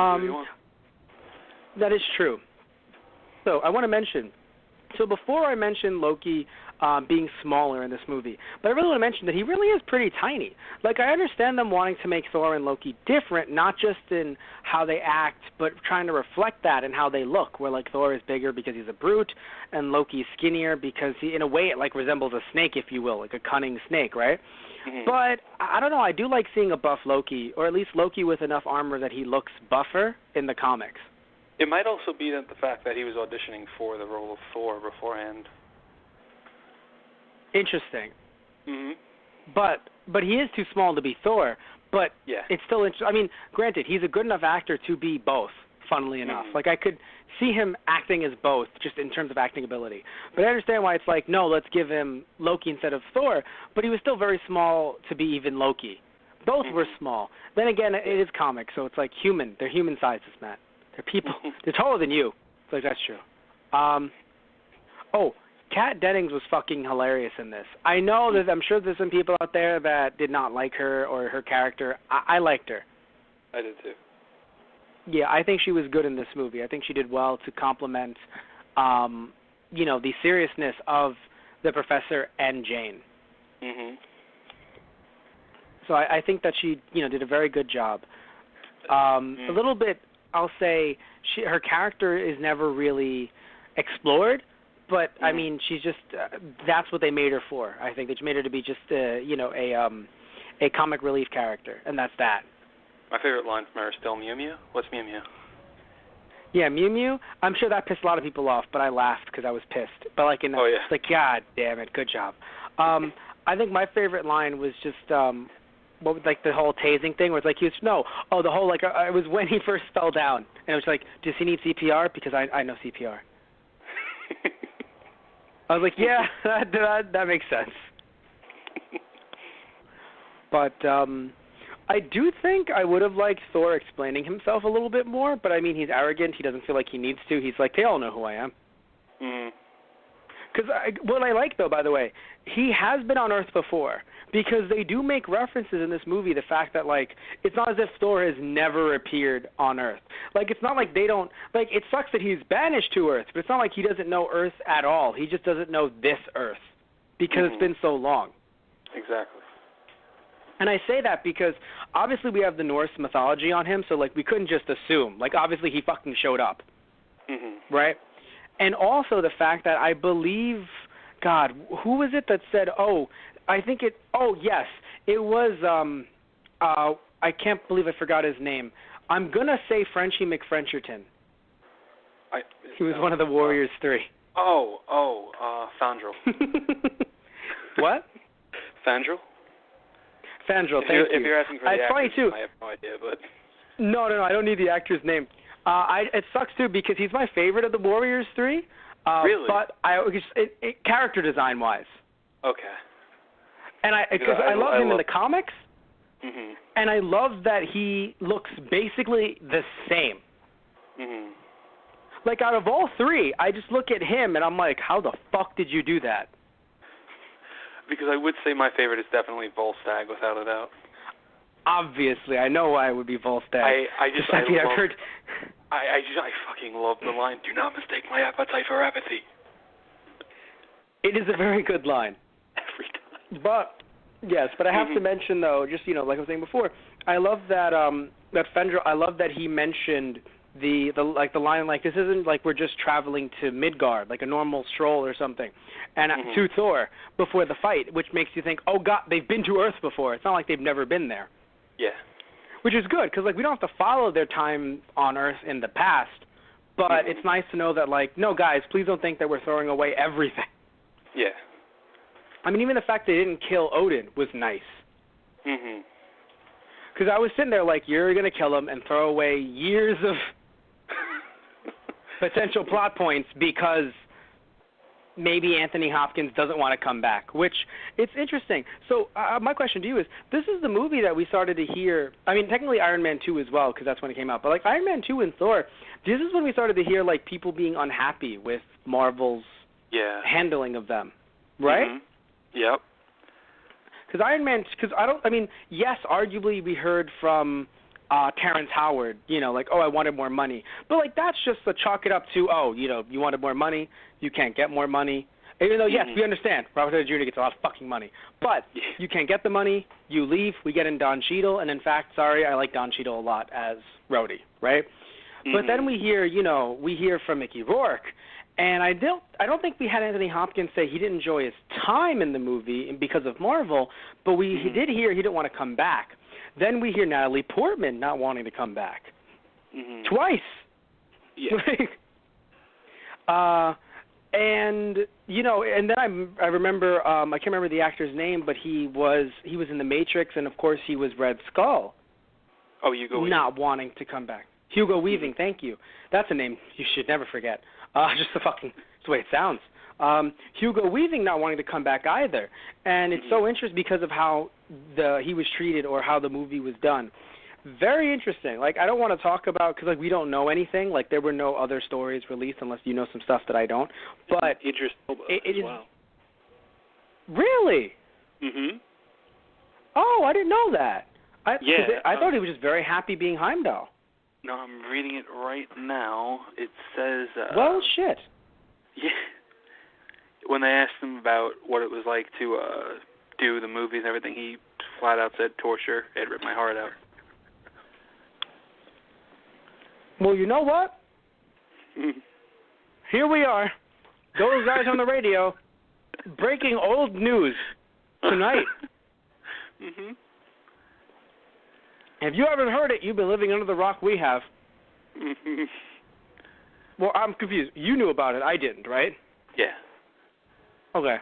That is true. So I want to mention. So before I mention Loki being smaller in this movie, but I really want to mention that he really is pretty tiny. Like, I understand them wanting to make Thor and Loki different, not just in how they act, but trying to reflect that in how they look, where, like, Thor is bigger because he's a brute, and Loki's skinnier because he, in a way, it, like, resembles a snake, if you will, like a cunning snake, right? But, I don't know, I do like seeing a buff Loki, or at least Loki with enough armor that he looks buffer in the comics. It might also be that the fact that he was auditioning for the role of Thor beforehand. Interesting. But he is too small to be Thor. But it's still interesting. I mean, granted, he's a good enough actor to be both, funnily enough. Like, I could see him acting as both, just in terms of acting ability. But I understand why it's like, no, let's give him Loki instead of Thor. But he was still very small to be even Loki. Both were small. Then again, it is comic, so it's like human. They're human sizes, Matt. They're people. They're taller than you. So that's true. Kat Dennings was fucking hilarious in this. I know that I'm sure there's some people out there that did not like her or her character. I liked her. I did too. Yeah, I think she was good in this movie. I think she did well to complement, the seriousness of the professor and Jane. So I think that she, did a very good job. A little bit, I'll say, her character is never really explored. But, I mean, she's just, that's what they made her for. I think they made her to be just, a comic relief character, and that's that. My favorite line from her is still Mew Mew. What's Mew Mew? Yeah, Mew Mew. I'm sure that pissed a lot of people off, but I laughed because I was pissed. But, like, it's like, God damn it, good job. I think my favorite line was just, what was, like, the whole tasing thing where it's like, the whole, like, it was when he first fell down. And it was like, does he need CPR? Because I know CPR. I was like, yeah, that makes sense. But I do think I would have liked Thor explaining himself a little bit more, but I mean, he's arrogant. He doesn't feel like he needs to. He's like, they all know who I am. Because what I like, though, by the way, he has been on Earth before, because they do make references in this movie, the fact that, like, it's not as if Thor has never appeared on Earth. Like, it's not like they don't, like, it sucks that he's banished to Earth, but it's not like he doesn't know Earth at all. He just doesn't know this Earth, because it's been so long. Exactly. And I say that because, obviously, we have the Norse mythology on him, so, like, we couldn't just assume. Like, obviously, he fucking showed up. Right? And also the fact that I believe, God, who was it that said, yes, it was, I can't believe I forgot his name. I'm going to say Frenchie McFrencherton. He was one of the Warriors 3. Fandral. What? Fandral? Fandral, thank you. If you're asking for the actor's too. name, I have no idea, but... No, I don't need the actor's name. It sucks, too, because he's my favorite of the Warriors 3. Really? But character design-wise. Okay. And because I love him in the comics, and I love that he looks basically the same. Like, out of all 3, I just look at him, and I'm like, how the fuck did you do that? Because I would say my favorite is definitely Volstagg, without a doubt. Obviously, I know why it would be Volstagg. I fucking love the line, "Do not mistake my appetite for apathy." It is a very good line. Every time. But I have to mention, though, just, like I was saying before, I love that that Fendra, I love that he mentioned the line, like, this isn't like we're just traveling to Midgard, like a normal stroll or something, and to Thor before the fight, which makes you think, oh, God, they've been to Earth before. It's not like they've never been there. Yeah. Which is good, because, like, we don't have to follow their time on Earth in the past, but it's nice to know that, like, no, guys, please don't think that we're throwing away everything. Yeah. I mean, even the fact they didn't kill Odin was nice. Because I was sitting there like, you're going to kill him and throw away years of potential plot points because maybe Anthony Hopkins doesn't want to come back, which it's interesting. So my question to you is, this is the movie that we started to hear, I mean, technically Iron Man 2 as well, because that's when it came out, but like Iron Man 2 and Thor, this is when we started to hear like people being unhappy with Marvel's handling of them, right? Yep. Because Iron Man, yes, arguably we heard from Terrence Howard, like, oh, I wanted more money. But, like, that's just to chalk it up to, you wanted more money, you can't get more money. Even though, yes, we understand, Robert Downey Jr. gets a lot of fucking money. But you can't get the money, you leave, we get in Don Cheadle, and in fact, sorry, I like Don Cheadle a lot as Rhodey, right? But then we hear from Mickey Rourke, and I don't think we had Anthony Hopkins say he didn't enjoy his time in the movie because of Marvel, but he did hear he didn't want to come back. Then we hear Natalie Portman not wanting to come back. Twice. Yeah. And then I remember I can't remember the actor's name, but he was in The Matrix, and of course he was Red Skull. Oh, Hugo Weaving. Not wanting to come back. Hugo Weaving, thank you. That's a name you should never forget. Just that's the way it sounds. Hugo Weaving not wanting to come back either, and it's so interesting because of how he was treated or how the movie was done. Very interesting. Like, I don't want to talk about, because, like, we don't know anything. Like, there were no other stories released unless you know some stuff that I don't. But Idris Elba as well. Really? Oh, I didn't know that. I thought he was just very happy being Heimdall. No, I'm reading it right now. It says... well, shit. Yeah. When they asked him about what it was like to do the movies and everything, he flat out said torture. It ripped my heart out. Well, you know what? Here we are. Those guys on the radio breaking old news tonight. If you haven't heard it, you've been living under the rock we have. Well, I'm confused. You knew about it. I didn't, right? Yeah. Okay.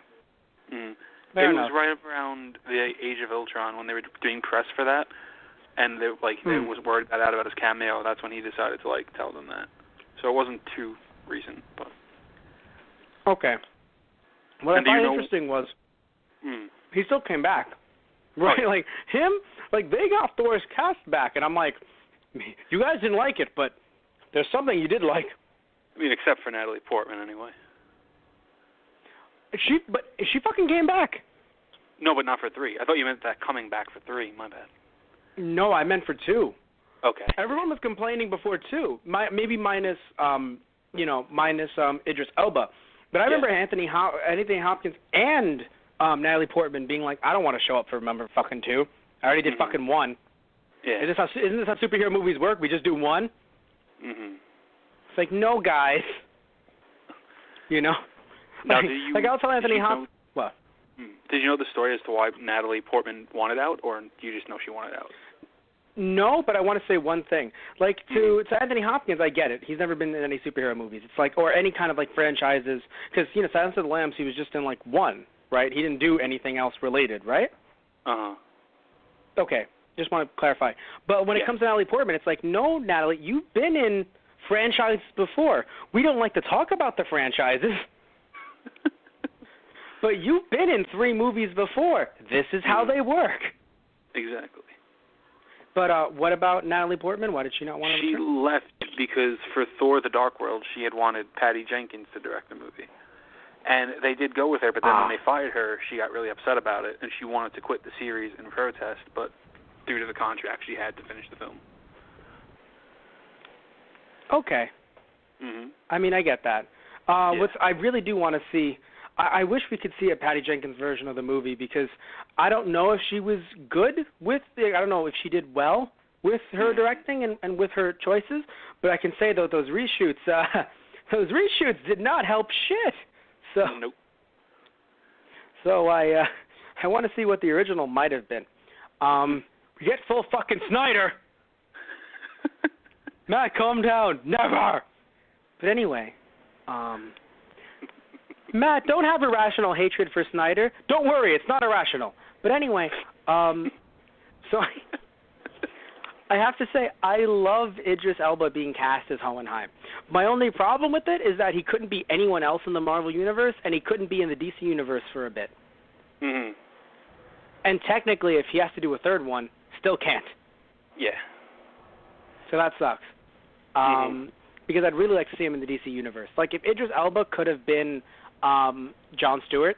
Fair enough. Was right around the Age of Ultron when they were doing press for that, and there was word got out about his cameo. That's when he decided to tell them that. So it wasn't too recent, but. Okay. What I find interesting was he still came back, right? Like him, they got Thor's cast back, and I'm like, you guys didn't like it, but there's something you did like. I mean, except for Natalie Portman, anyway. She fucking came back. No, but not for 3. I thought you meant that coming back for 3. My bad. No, I meant for 2. Okay. Everyone was complaining before 2. Maybe minus Idris Elba. But I remember Anthony Hopkins and Natalie Portman being like, I don't want to show up for number fucking 2. I already did fucking 1. Yeah. Isn't this how superhero movies work? We just do 1? Mhm. It's like, no, guys. You know? Now, I'll tell Anthony Hopkins. What? Did you know the story as to why Natalie Portman wanted out, or you just know she wanted out? No, but I want to say one thing. Like, to Anthony Hopkins, I get it. He's never been in any superhero movies. It's like, or any kind of, like, franchises. Because, Silence of the Lambs, he was just in, like, 1, right? He didn't do anything else related, right? Uh-huh. Okay, just want to clarify. But when it comes to Natalie Portman, it's like, no, Natalie, you've been in franchises before. We don't like to talk about the franchises. But you've been in 3 movies before. This is how they work. Exactly. But what about Natalie Portman? Why did she not want to return? She left because for Thor: The Dark World, she had wanted Patty Jenkins to direct the movie. And they did go with her, but then when they fired her, she got really upset about it, and she wanted to quit the series in protest, but due to the contract, she had to finish the film. Okay. Mm-hmm. I mean, I get that. I really do want to see... I wish we could see a Patty Jenkins version of the movie because I don't know if she was good with I don't know if she did well with her directing and with her choices, but I can say though those reshoots did not help shit. So nope. So I want to see what the original might have been. Get full fucking Snyder. Matt, calm down. Never. But anyway, Matt, don't have irrational hatred for Snyder. Don't worry, it's not irrational. But anyway, so I have to say I love Idris Elba being cast as Hohenheim. My only problem with it is that he couldn't be anyone else in the Marvel Universe, and he couldn't be in the DC Universe for a bit. Mm-hmm. And technically, if he has to do a third one, still can't. Yeah. So that sucks. Because I'd really like to see him in the DC Universe. Like, if Idris Elba could have been Jon Stewart,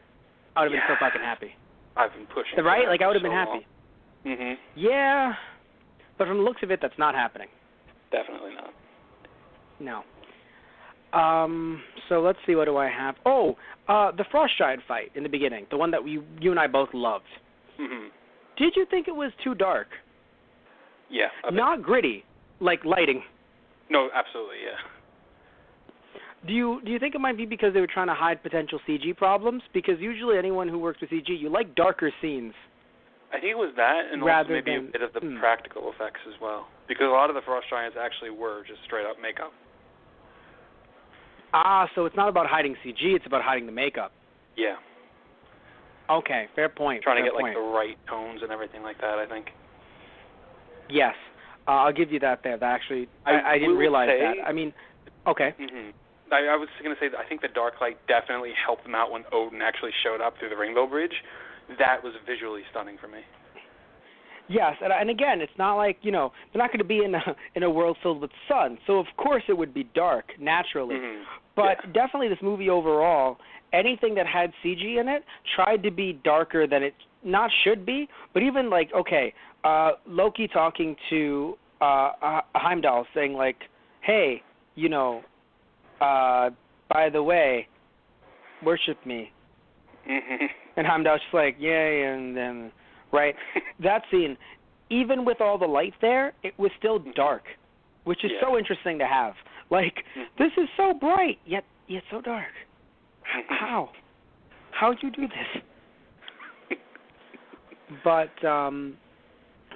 I would have been so fucking happy. I've been pushing. Right? Like, I would have been happy. Mhm. Yeah, but from the looks of it, that's not happening. Definitely not. No. So let's see, what do I have? Oh, the Frost Giant fight in the beginning, the one that you and I both loved. Mhm. Did you think it was too dark? Yeah. Not gritty, like lighting. No, absolutely, yeah. Do you think it might be because they were trying to hide potential CG problems? Because usually anyone who works with CG, you like darker scenes. I think it was that, and also maybe a bit of the practical effects as well. Because a lot of the Frost Giants actually were just straight up makeup. So it's not about hiding CG, it's about hiding the makeup. Yeah. Okay, fair point. Trying to get like the right tones and everything like that, I think. Yes. I'll give you that there. That actually, I didn't realize that. I mean, okay. Mm-hmm. I was going to say that I think the dark light definitely helped them out when Odin actually showed up through the Rainbow Bridge. That was visually stunning for me. Yes, and again, it's not like, they're not going to be in a world filled with sun, so of course it would be dark, naturally. Mm-hmm. But definitely this movie overall, anything that had CG in it tried to be darker than it not should be, but even like, okay, Loki talking to Heimdall saying like, hey, by the way, worship me. Mm-hmm. And Heimdall's just like, yay, and then, right? That scene, even with all the light there, it was still dark, which is so interesting to have. Like, this is so bright, yet so dark. How? How'd you do this? But,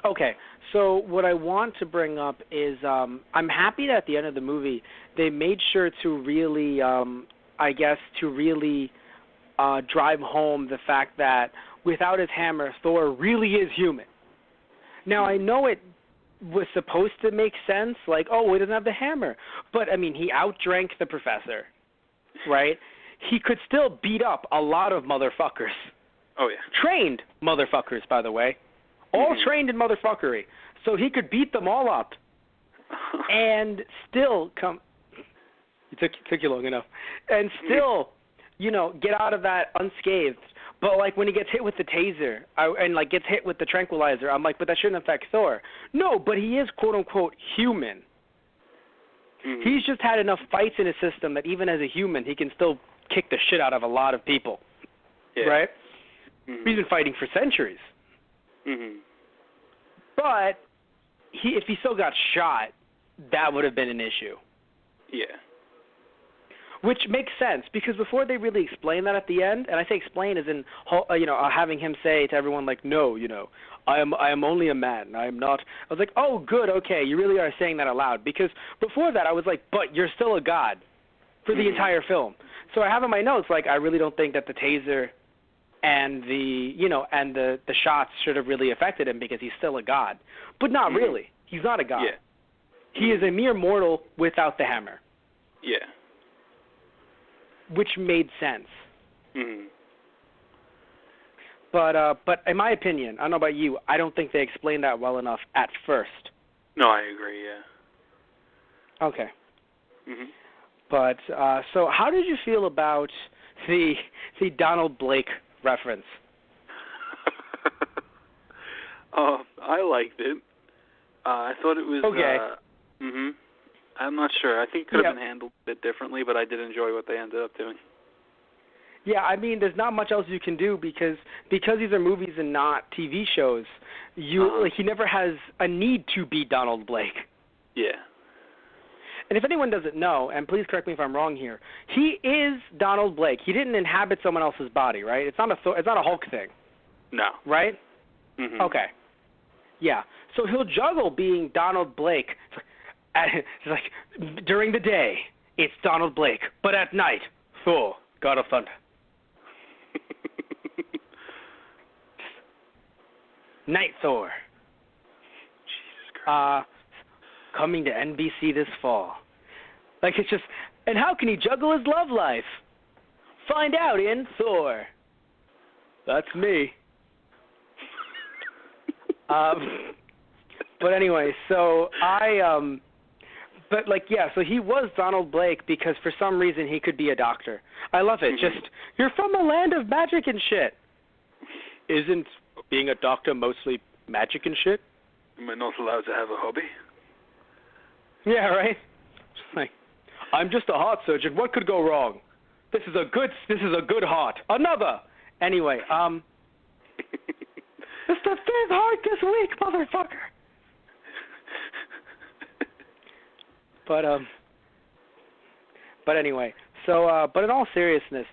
okay, so what I want to bring up is I'm happy that at the end of the movie they made sure to really, drive home the fact that without his hammer, Thor really is human. Now, I know it was supposed to make sense, like, oh, he doesn't have the hammer. But, I mean, he outdrank the professor, right? He could still beat up a lot of motherfuckers. Oh, yeah. Trained motherfuckers, by the way. All trained in motherfuckery. So he could beat them all up and still come... It took you long enough. And still get out of that unscathed. But, like, when he gets hit with the taser and, like, gets hit with the tranquilizer, I'm like, but that shouldn't affect Thor. No, but he is, quote-unquote, human. Mm-hmm. He's just had enough fights in his system that even as a human, he can still kick the shit out of a lot of people. Yeah. Right? Mm-hmm. He's been fighting for centuries. Mm-hmm. But if he still got shot, that would have been an issue. Yeah. Which makes sense, because before they really explain that at the end, and I say explain as in, having him say to everyone, like, no, I am only a man. I am not. I was like, oh, good, okay, you really are saying that aloud. Because before that, I was like, but you're still a god for the entire film. So I have in my notes, like, I really don't think that the taser and the shots should have really affected him because he's still a god. But not really. He's not a god. Yeah. He is a mere mortal without the hammer. Yeah. Which made sense. Mm-hmm. But in my opinion, I don't know about you, I don't think they explained that well enough at first. No, I agree, yeah. Okay. Mm-hmm. But, so how did you feel about the Donald Blake reference? I liked it. I thought it was... Okay. I'm not sure. I think it could have been handled a bit differently, but I did enjoy what they ended up doing. Yeah, I mean, there's not much else you can do because these are movies and not TV shows. He never has a need to be Donald Blake. Yeah. And if anyone doesn't know, and please correct me if I'm wrong here, he is Donald Blake. He didn't inhabit someone else's body, right? It's not a Hulk thing. No. Right? Mm-hmm. Okay. Yeah. So he'll juggle being Donald Blake. It's like during the day, it's Donald Blake, but at night, Thor, God of Thunder. Night Thor. Jesus Christ. Coming to NBC this fall. Like, it's just, and how can he juggle his love life? Find out in Thor. That's me. But anyway, so so he was Donald Blake because for some reason he could be a doctor. I love it. Mm-hmm. Just, you're from a land of magic and shit. Isn't being a doctor mostly magic and shit? Am I not allowed to have a hobby? Yeah, right? Like, I'm just a heart surgeon. What could go wrong? This is a good heart. Another. Anyway, it's the fifth heart this week, motherfucker. But anyway, so but in all seriousness,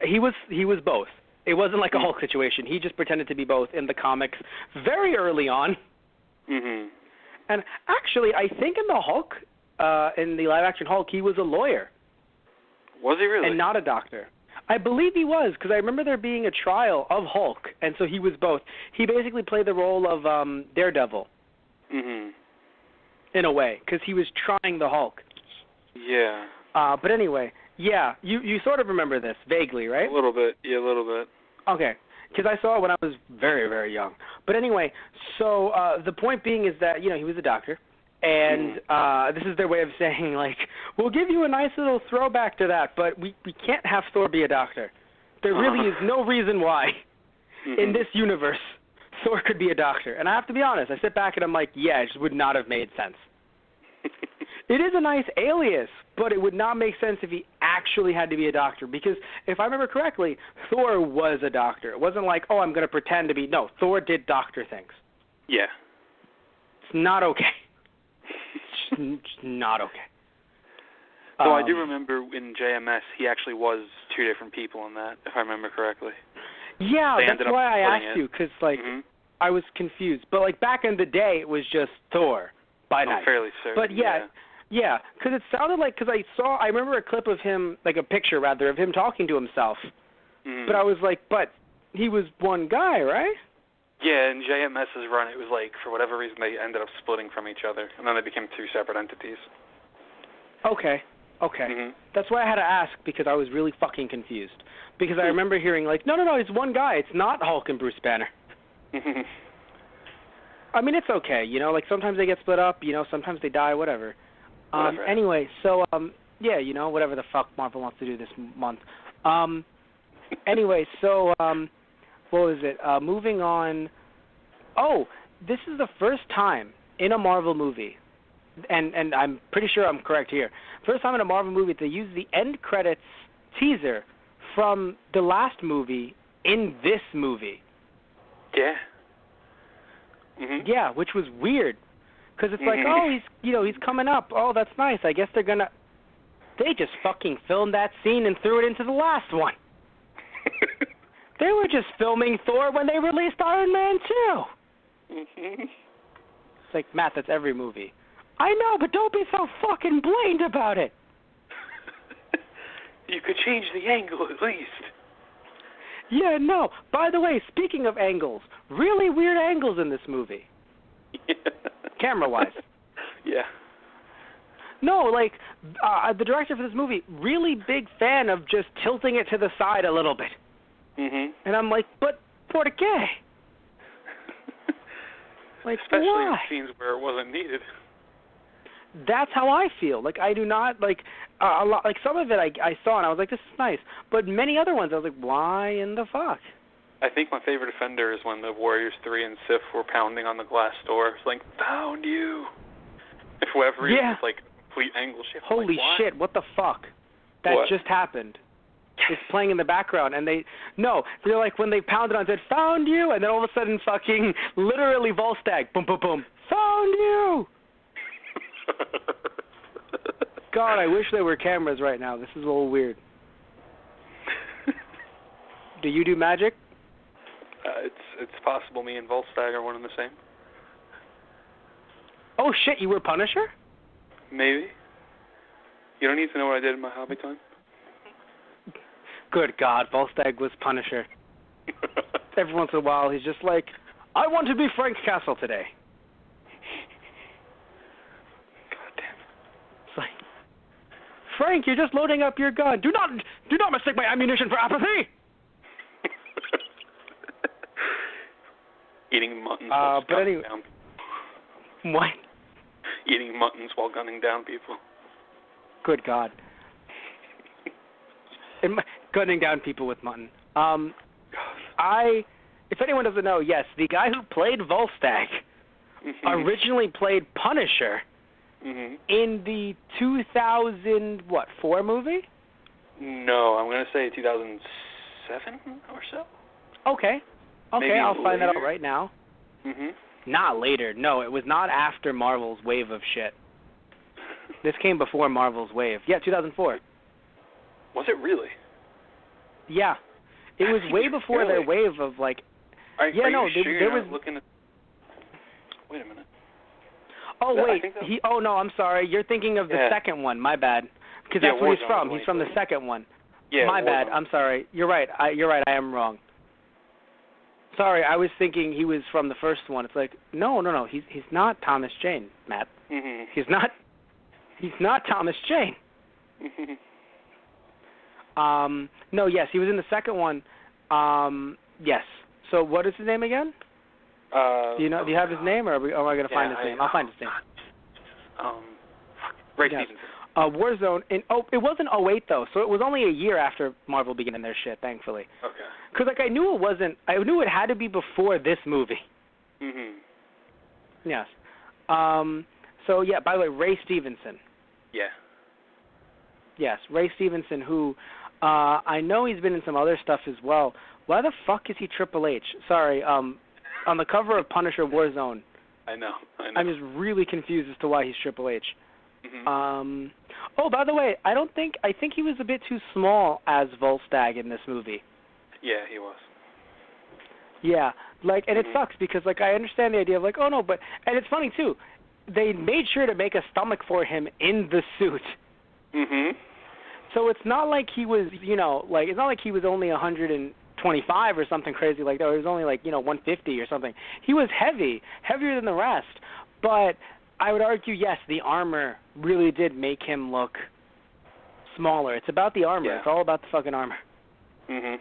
he was both. It wasn't like a Hulk situation. He just pretended to be both in the comics very early on. Mhm. And actually, I think in the Hulk, in the live-action Hulk, he was a lawyer. Was he really? And not a doctor. I believe he was, because I remember there being a trial of Hulk, and so he was both. He basically played the role of Daredevil. Mhm. In a way, because he was trying the Hulk. Yeah. But anyway, yeah, you sort of remember this, vaguely, right? A little bit, yeah, a little bit. Okay, because I saw it when I was very, very young. But anyway, so the point being is that, he was a doctor, and this is their way of saying, like, we'll give you a nice little throwback to that, but we can't have Thor be a doctor. There really is no reason why in this universe Thor could be a doctor. And I have to be honest, I sit back and I'm like, yeah, it just would not have made sense. It is a nice alias, but it would not make sense if he actually had to be a doctor. Because if I remember correctly, Thor was a doctor. It wasn't like, oh, I'm going to pretend to be. No, Thor did doctor things. Yeah. It's not okay. It's just not okay. So I do remember in JMS, he actually was two different people in that, if I remember correctly. Yeah, that's why I asked you, because, I was confused. But, back in the day, it was just Thor by night. Fairly certain. But, yeah, because it sounded like, because I remember a clip of him, like a picture, rather, of him talking to himself. But I was like, but he was one guy, right? Yeah, in JMS's run, it was like, for whatever reason, they ended up splitting from each other, and then they became two separate entities. Okay. That's why I had to ask, because I was really fucking confused. Because I remember hearing, no, he's one guy. It's not Hulk and Bruce Banner. I mean, it's okay, sometimes they get split up, sometimes they die, whatever. Anyway, so, whatever the fuck Marvel wants to do this month. Anyway, so what was it? Moving on. Oh, this is the first time in a Marvel movie, and I'm pretty sure I'm correct here. First time in a Marvel movie they use the end credits teaser from the last movie in this movie. Yeah. Mm-hmm. Yeah, which was weird, because it's like, oh, he's coming up. Oh, that's nice. I guess they're gonna. They just fucking filmed that scene and threw it into the last one. They were just filming Thor when they released Iron Man 2. Mm-hmm. It's like, Matt, that's every movie. I know, but don't be so fucking blamed about it. You could change the angle at least. Yeah, no. By the way, speaking of angles, really weird angles in this movie. Yeah. Camera-wise. Yeah. No, like, the director for this movie, really big fan of just tilting it to the side a little bit. Mm-hmm. And I'm like, but por qué? Like, especially why? in scenes where it wasn't needed. That's how I feel. Like, I do not, like, a lot, like, some of it I saw and I was like, this is nice. But many other ones, I was like, why in the fuck? I think my favorite offender is when the Warriors 3 and Sif were pounding on the glass door. It's like, found you. If whoever reason, it's like complete angle shift. Holy like, what? shit, what the fuck? That what? just happened. It's playing in the background, and they're like, when they pounded on it, said, found you, and then all of a sudden fucking literally Volstagg, boom, boom, boom, found you! God, I wish there were cameras right now. This is a little weird. Do you do magic? It's possible me and Volstagg are one and the same. Oh shit, you were Punisher? Maybe. You don't need to know what I did in my hobby time? Good God, Volstagg was Punisher. Every once in a while, he's just like, I want to be Frank Castle today. God damn. It's like, Frank, you're just loading up your gun. Do not mistake my ammunition for apathy. Eating muttons while gunning down. What? Eating muttons while gunning down people. Good God. Gunning down people with mutton. If anyone doesn't know, yes, the guy who played Volstagg originally played Punisher in the 2004 movie? No, I'm going to say 2007 or so. Okay, maybe I'll find later. that out right now. Mm-hmm. Not later. No, it was not after Marvel's wave of shit. This came before Marvel's wave. Yeah, 2004. Was it really? Yeah. It was way before their wave of, like... Are you sure there you're was... not looking at... Wait a minute. Oh, wait. Oh, no, I'm sorry. You're thinking of the second one. My bad. Because that's where he's from. He's from the second one. Yeah, My bad. I'm sorry. You're right. I am wrong. Sorry, I was thinking he was from the first one. It's like, no. He's not Thomas Jane, Matt. Mm-hmm. He's not Thomas Jane. No, yes, he was in the second one. Yes. So what is his name again? Do you have his name, or am I going to find his name? I'll find his name. Ray Stevenson. Warzone. It wasn't 2008 though, so it was only a year after Marvel began their shit, thankfully. Okay. Because I knew it wasn't. I knew it had to be before this movie. Mhm. Yes. So yeah. By the way, Ray Stevenson. Yeah. Yes, Ray Stevenson, who I know he's been in some other stuff as well. Why the fuck is he Triple H? Sorry. On the cover of Punisher Warzone. I know. I'm just really confused as to why he's Triple H. Mm-hmm. Oh, by the way, I think he was a bit too small as Volstagg in this movie. Yeah, he was. Yeah, and it sucks because, I understand the idea of, oh, no, but, and it's funny, too, they made sure to make a stomach for him in the suit. Mhm. So it's not like he was, it's not like he was only 125 or something crazy like that. He was only, 150 or something. He was heavier than the rest, but I would argue, yes, the armor really did make him look smaller. It's about the armor. Yeah. It's all about the fucking armor. Mhm.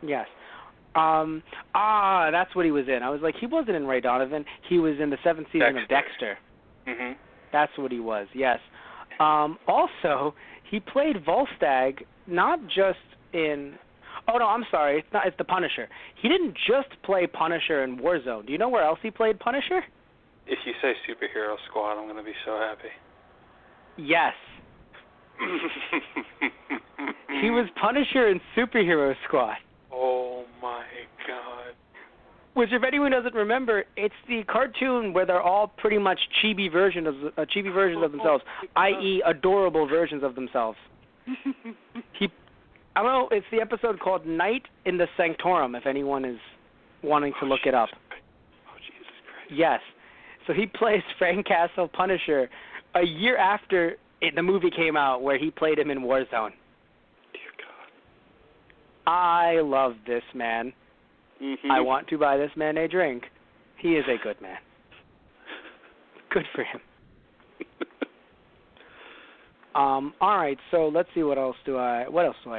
Yes. That's what he was in. I was like, he wasn't in Ray Donovan. He was in the 7th season of Dexter. Mhm. That's what he was, yes. Also, he played Volstagg not just in. Oh no, I'm sorry. It's not. It's the Punisher. He didn't just play Punisher in Warzone. Do you know where else he played Punisher? If you say Superhero Squad, I'm going to be so happy. Yes. He was Punisher in Superhero Squad. Oh my God. Which, if anyone doesn't remember, it's the cartoon where they're all pretty much chibi versions of themselves, i.e., adorable versions of themselves. I don't know. It's the episode called "Night in the Sanctorum." If anyone is wanting to look it up. Oh Jesus Christ. Yes. So he plays Frank Castle Punisher a year after the movie came out, where he played him in Warzone. Dear God. I love this man. Mm-hmm. I want to buy this man a drink. He is a good man. Good for him. All right, so let's see what else do I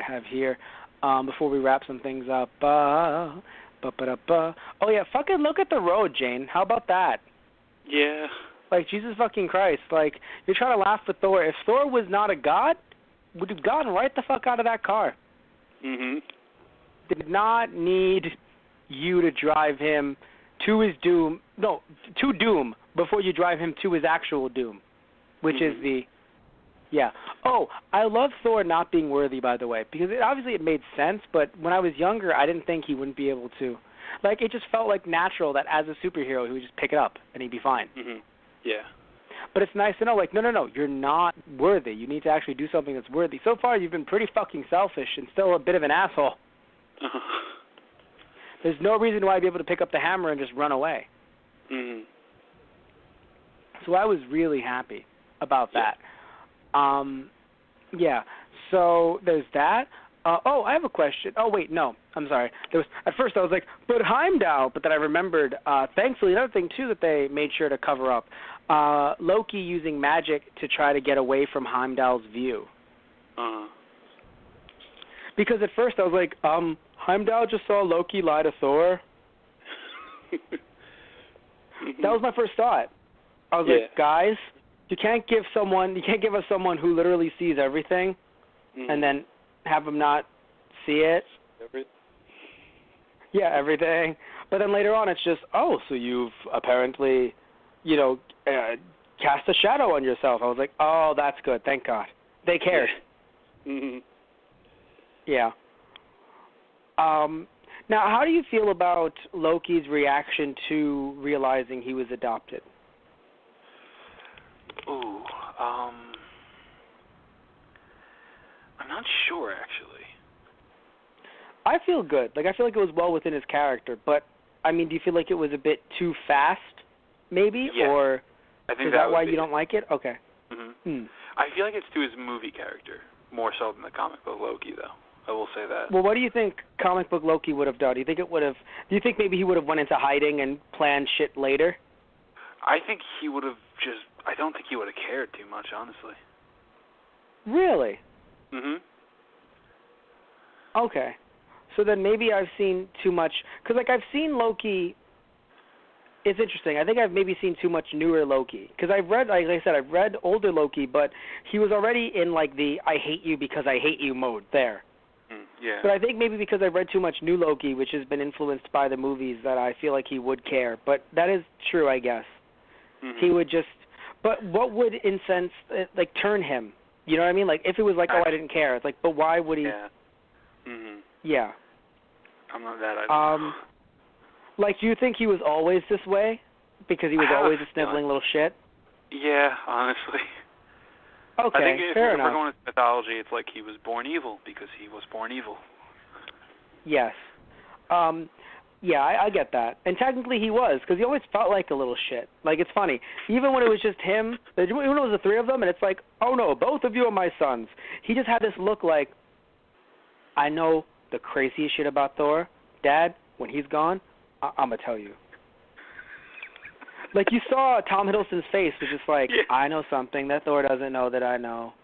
have here before we wrap some things up. Oh yeah, fucking look at the road, Jane. How about that? Yeah. Like, Jesus fucking Christ. Like, you're trying to laugh at Thor. If Thor was not a god, would have gotten right the fuck out of that car. Mhm. Did not need you to drive him to his doom. No, to doom before you drive him to his actual doom, which is the. Yeah. Oh, I love Thor not being worthy, by the way, because obviously it made sense, but when I was younger, I didn't think he wouldn't be able to. Like, it just felt like natural that as a superhero, he would just pick it up and he'd be fine. Mhm. Yeah. But it's nice to know, like, no, you're not worthy. You need to actually do something that's worthy. So far, you've been pretty fucking selfish and still a bit of an asshole. There's no reason why I'd be able to pick up the hammer and just run away. Mhm. So I was really happy about that. Yeah. So there's that. I have a question. Oh, wait, no. I'm sorry. At first I was like, but Heimdall. But then I remembered, thankfully, another thing, too, that they made sure to cover up. Loki using magic to try to get away from Heimdall's view. Because at first I was like, Heimdall just saw Loki lie to Thor. That was my first thought. I was like, guys, you can't give us someone who literally sees everything and then have them not see it. Yeah, everything. But then later on it's just, so you've apparently, cast a shadow on yourself. I was like, oh, that's good. Thank God. They cared. Yeah. Now, how do you feel about Loki's reaction to realizing he was adopted? Ooh, I'm not sure, actually. I feel good. Like, I feel like it was well within his character, but, I mean, do you feel like it was a bit too fast, maybe? Yeah. Or I think is that why you don't like it? Okay. I feel like it's to his movie character, more so than the comic book Loki, though. I will say that. Well, what do you think comic book Loki would have done? Do you think maybe he would have went into hiding and planned shit later? I think he would have I don't think he would have cared too much, honestly. Really? Okay. So then maybe I've seen too much, because, like, I've seen Loki. It's interesting. I think I've maybe seen too much newer Loki, because I've read, like I said, I've read older Loki, but he was already in, like, the I hate you because I hate you mode there. Yeah. But I think maybe because I've read too much new Loki, which has been influenced by the movies, that I feel like he would care. But that is true, I guess. He would just. But what would turn him? You know what I mean? Like, if it was like, I didn't care. It's like, but why would he? Yeah. Yeah. I'm not that either. Like, do you think he was always this way? Because he was always a sniveling little shit? Yeah, honestly. Okay, I think fair if enough. we're going to mythology, it's like he was born evil because he was born evil. Yes. Yeah, I get that. And technically he was, because he always felt like a little shit. Like, it's funny. Even when it was just him, even when it was the three of them, and it's like, oh no, both of you are my sons. He just had this look like, I know the craziest shit about Thor. Dad, when he's gone, I'm going to tell you. Like, you saw Tom Hiddleston's face was just like, I know something that Thor doesn't know that I know.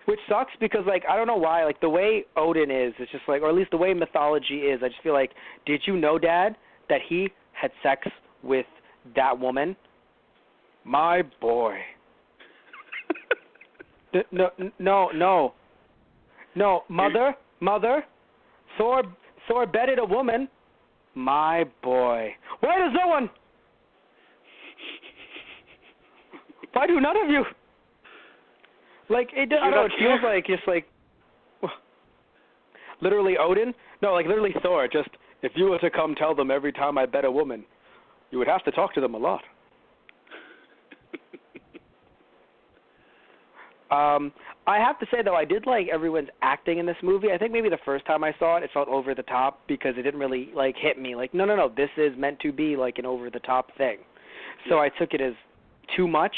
Which sucks because, like, I don't know why, like, the way Odin is, it's just like, or at least the way mythology is, I just feel like, did you know, Dad, that he had sex with that woman? My boy. No, mother, Thor bedded a woman. My boy. Why does no one? Why do none of you? Like, I don't know, it feels like just like, literally Odin? No, like literally Thor, just, if you were to come tell them every time I bed a woman, you would have to talk to them a lot. I have to say, though, I did like everyone's acting in this movie. I think maybe the first time I saw it, it felt over the top because it didn't really, like, hit me. Like, no, this is meant to be, like, an over-the-top thing. So I took it as too much.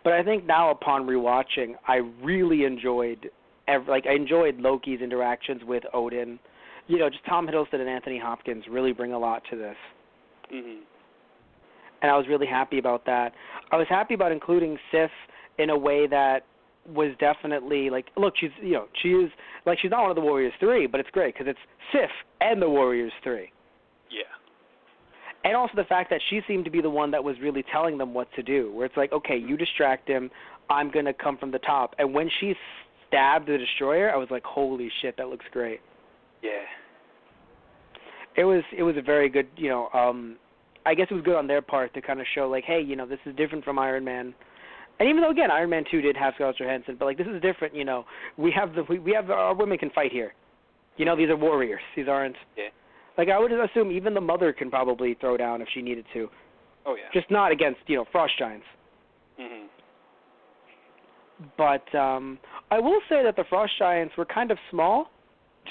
But I think now, upon rewatching, I really enjoyed, I enjoyed Loki's interactions with Odin. You know, just Tom Hiddleston and Anthony Hopkins really bring a lot to this. Mm-hmm. And I was really happy about that. I was happy about including Sif in a way that was definitely like, look, she is like, she's not one of the Warriors 3, but it's great because it's Sif and the Warriors 3. Yeah. And also the fact that she seemed to be the one that was really telling them what to do, where it's like, okay, you distract him, I'm going to come from the top. And when she stabbed the Destroyer, I was like, holy shit, that looks great. Yeah. It was a very good, I guess it was good on their part to kind of show, like, hey, this is different from Iron Man. And even though, again, Iron Man 2 did have Scarlett Johansson, but, like, this is different, we have our women can fight here. These are warriors. These aren't. Yeah. Like, I would assume even the mother can probably throw down if she needed to. Oh, yeah. Just not against, frost giants. Mm-hmm. But I will say that the frost giants were kind of small,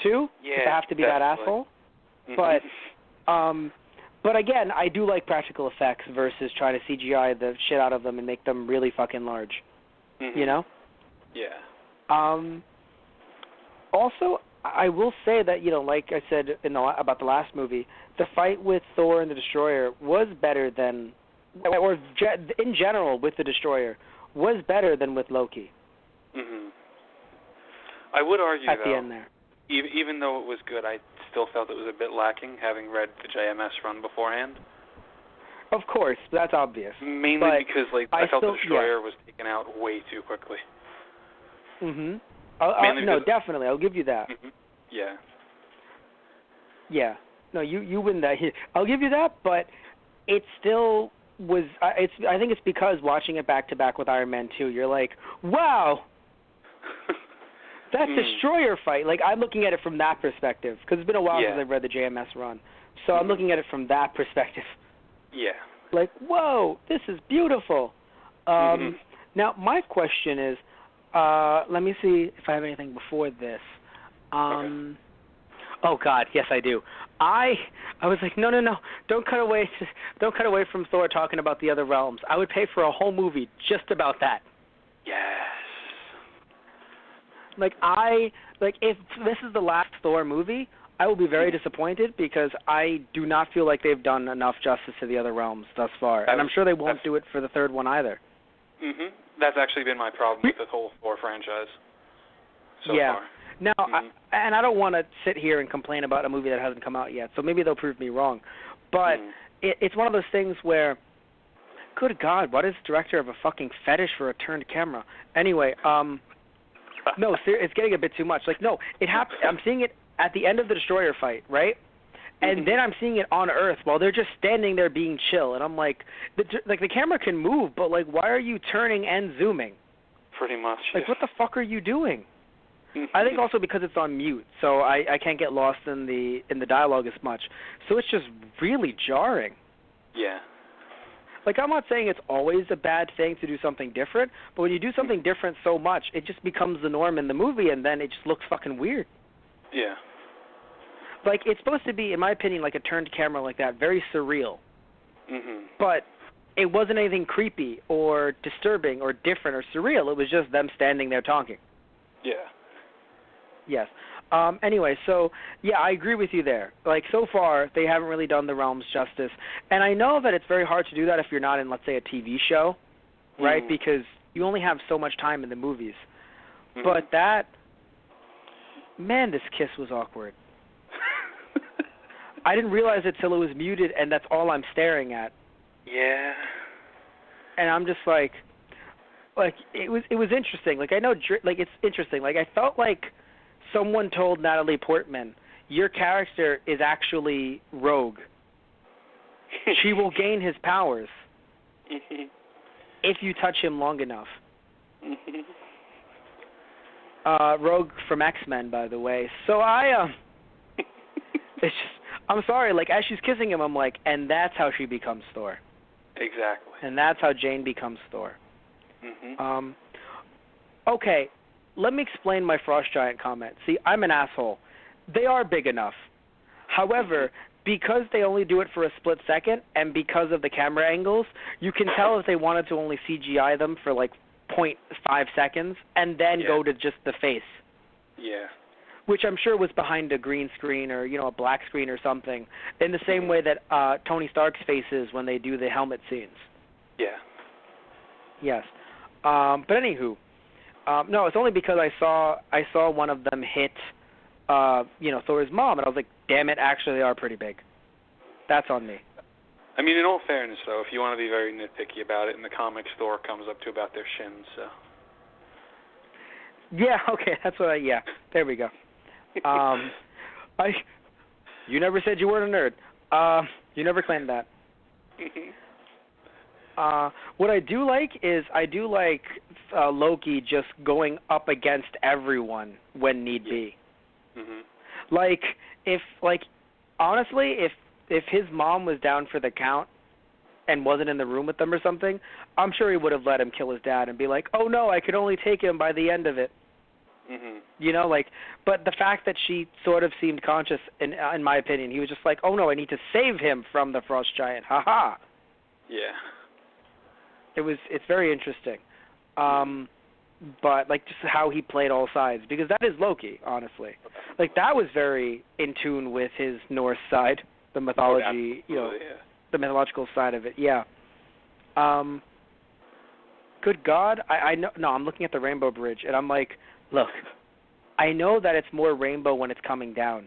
too. Yeah, if I have to be that asshole. Mm-hmm. But again, I do like practical effects versus trying to CGI the shit out of them and make them really fucking large. Mm-hmm. Yeah. Also, I will say that, like I said about the last movie, the fight with Thor and the Destroyer was better than, or in general with the Destroyer, was better than with Loki. Mm-hmm. I would argue, at the end there. Even though it was good, I still felt it was a bit lacking, having read the JMS run beforehand. Of course, that's obvious. Mainly because, like, I felt the Destroyer was taken out way too quickly. Mm-hmm. No, definitely, I'll give you that. Mm-hmm. Yeah. Yeah. No, you win that. I'll give you that, but it still was. I think it's because watching it back to back with Iron Man 2, you're like, wow. That Destroyer fight, like, I'm looking at it from that perspective, because it's been a while since I've read the JMS run. So I'm looking at it from that perspective. Yeah. Like, whoa, this is beautiful. Now, my question is, let me see if I have anything before this. Okay. Oh, God, yes, I do. I was like, no, don't cut away from Thor talking about the other realms. I would pay for a whole movie just about that. Yes. If this is the last Thor movie, I will be very disappointed because I do not feel like they've done enough justice to the other realms thus far, and I'm sure they won't do it for the third one either. Mhm. That's actually been my problem with the whole Thor franchise so far. Now, I don't want to sit here and complain about a movie that hasn't come out yet, so maybe they'll prove me wrong, but it's one of those things where, good God, what is the director of a fucking fetish for a turned camera? Anyway, no, it's getting a bit too much. Like, no, it happened. I'm seeing it at the end of the Destroyer fight, right? And then I'm seeing it on Earth while they're just standing there being chill, and I'm like, the camera can move, but like, why are you turning and zooming? Pretty much. Like, what the fuck are you doing? I think also because it's on mute, so I can't get lost in the dialogue as much. So it's just really jarring. Yeah. Like, I'm not saying it's always a bad thing to do something different, but when you do something different so much, it just becomes the norm in the movie, and then it just looks fucking weird. Yeah. Like, it's supposed to be, in my opinion, like a turned camera like that, very surreal. But it wasn't anything creepy or disturbing or different or surreal. It was just them standing there talking. Yeah. Yes. Anyway, so, yeah, I agree with you there. Like, so far, they haven't really done the realms justice. And I know that it's very hard to do that if you're not in, let's say, a TV show, right? Because you only have so much time in the movies. But man, this kiss was awkward. I didn't realize it till it was muted, and that's all I'm staring at. Yeah. And I'm just like, like it was interesting. Like I know, like it's interesting. Like I felt like someone told Natalie Portman, your character is actually Rogue. She will gain his powers if you touch him long enough. Rogue from X-Men, by the way. So it's just, I'm sorry, like as she's kissing him, I'm like, and that's how she becomes Thor. Exactly. And that's how Jane becomes Thor. Okay, let me explain my Frost Giant comment. See, I'm an asshole. They are big enough. However, because they only do it for a split second, and because of the camera angles, you can tell if they wanted to only CGI them for like 0.5 seconds, and then go to just the face. Yeah. Which I'm sure was behind a green screen or, a black screen or something, in the same way that Tony Stark's face is when they do the helmet scenes. Yeah. Yes. But anywho, no, it's only because I saw one of them hit, Thor's mom, and I was like, damn it, actually they are pretty big. That's on me. I mean, in all fairness, though, if you want to be very nitpicky about it, in the comics, Thor comes up to about their shins, so. Yeah, okay, that's what there we go. You never said you weren't a nerd. You never claimed that. What I do like Loki just going up against everyone when need be. Honestly, if his mom was down for the count and wasn't in the room with them or something, I'm sure he would have let him kill his dad and be like, oh no, I could only take him by the end of it. But the fact that she sort of seemed conscious, in my opinion, he was just like, oh no, I need to save him from the Frost Giant. Ha-ha. Yeah. It's very interesting. But just how he played all sides, because that is Loki, honestly. That was very in tune with his Norse side, the mythology, the mythological side of it. Yeah. Good God, I know. No, I'm looking at the Rainbow Bridge, and I'm like, look, I know that it's more rainbow when it's coming down,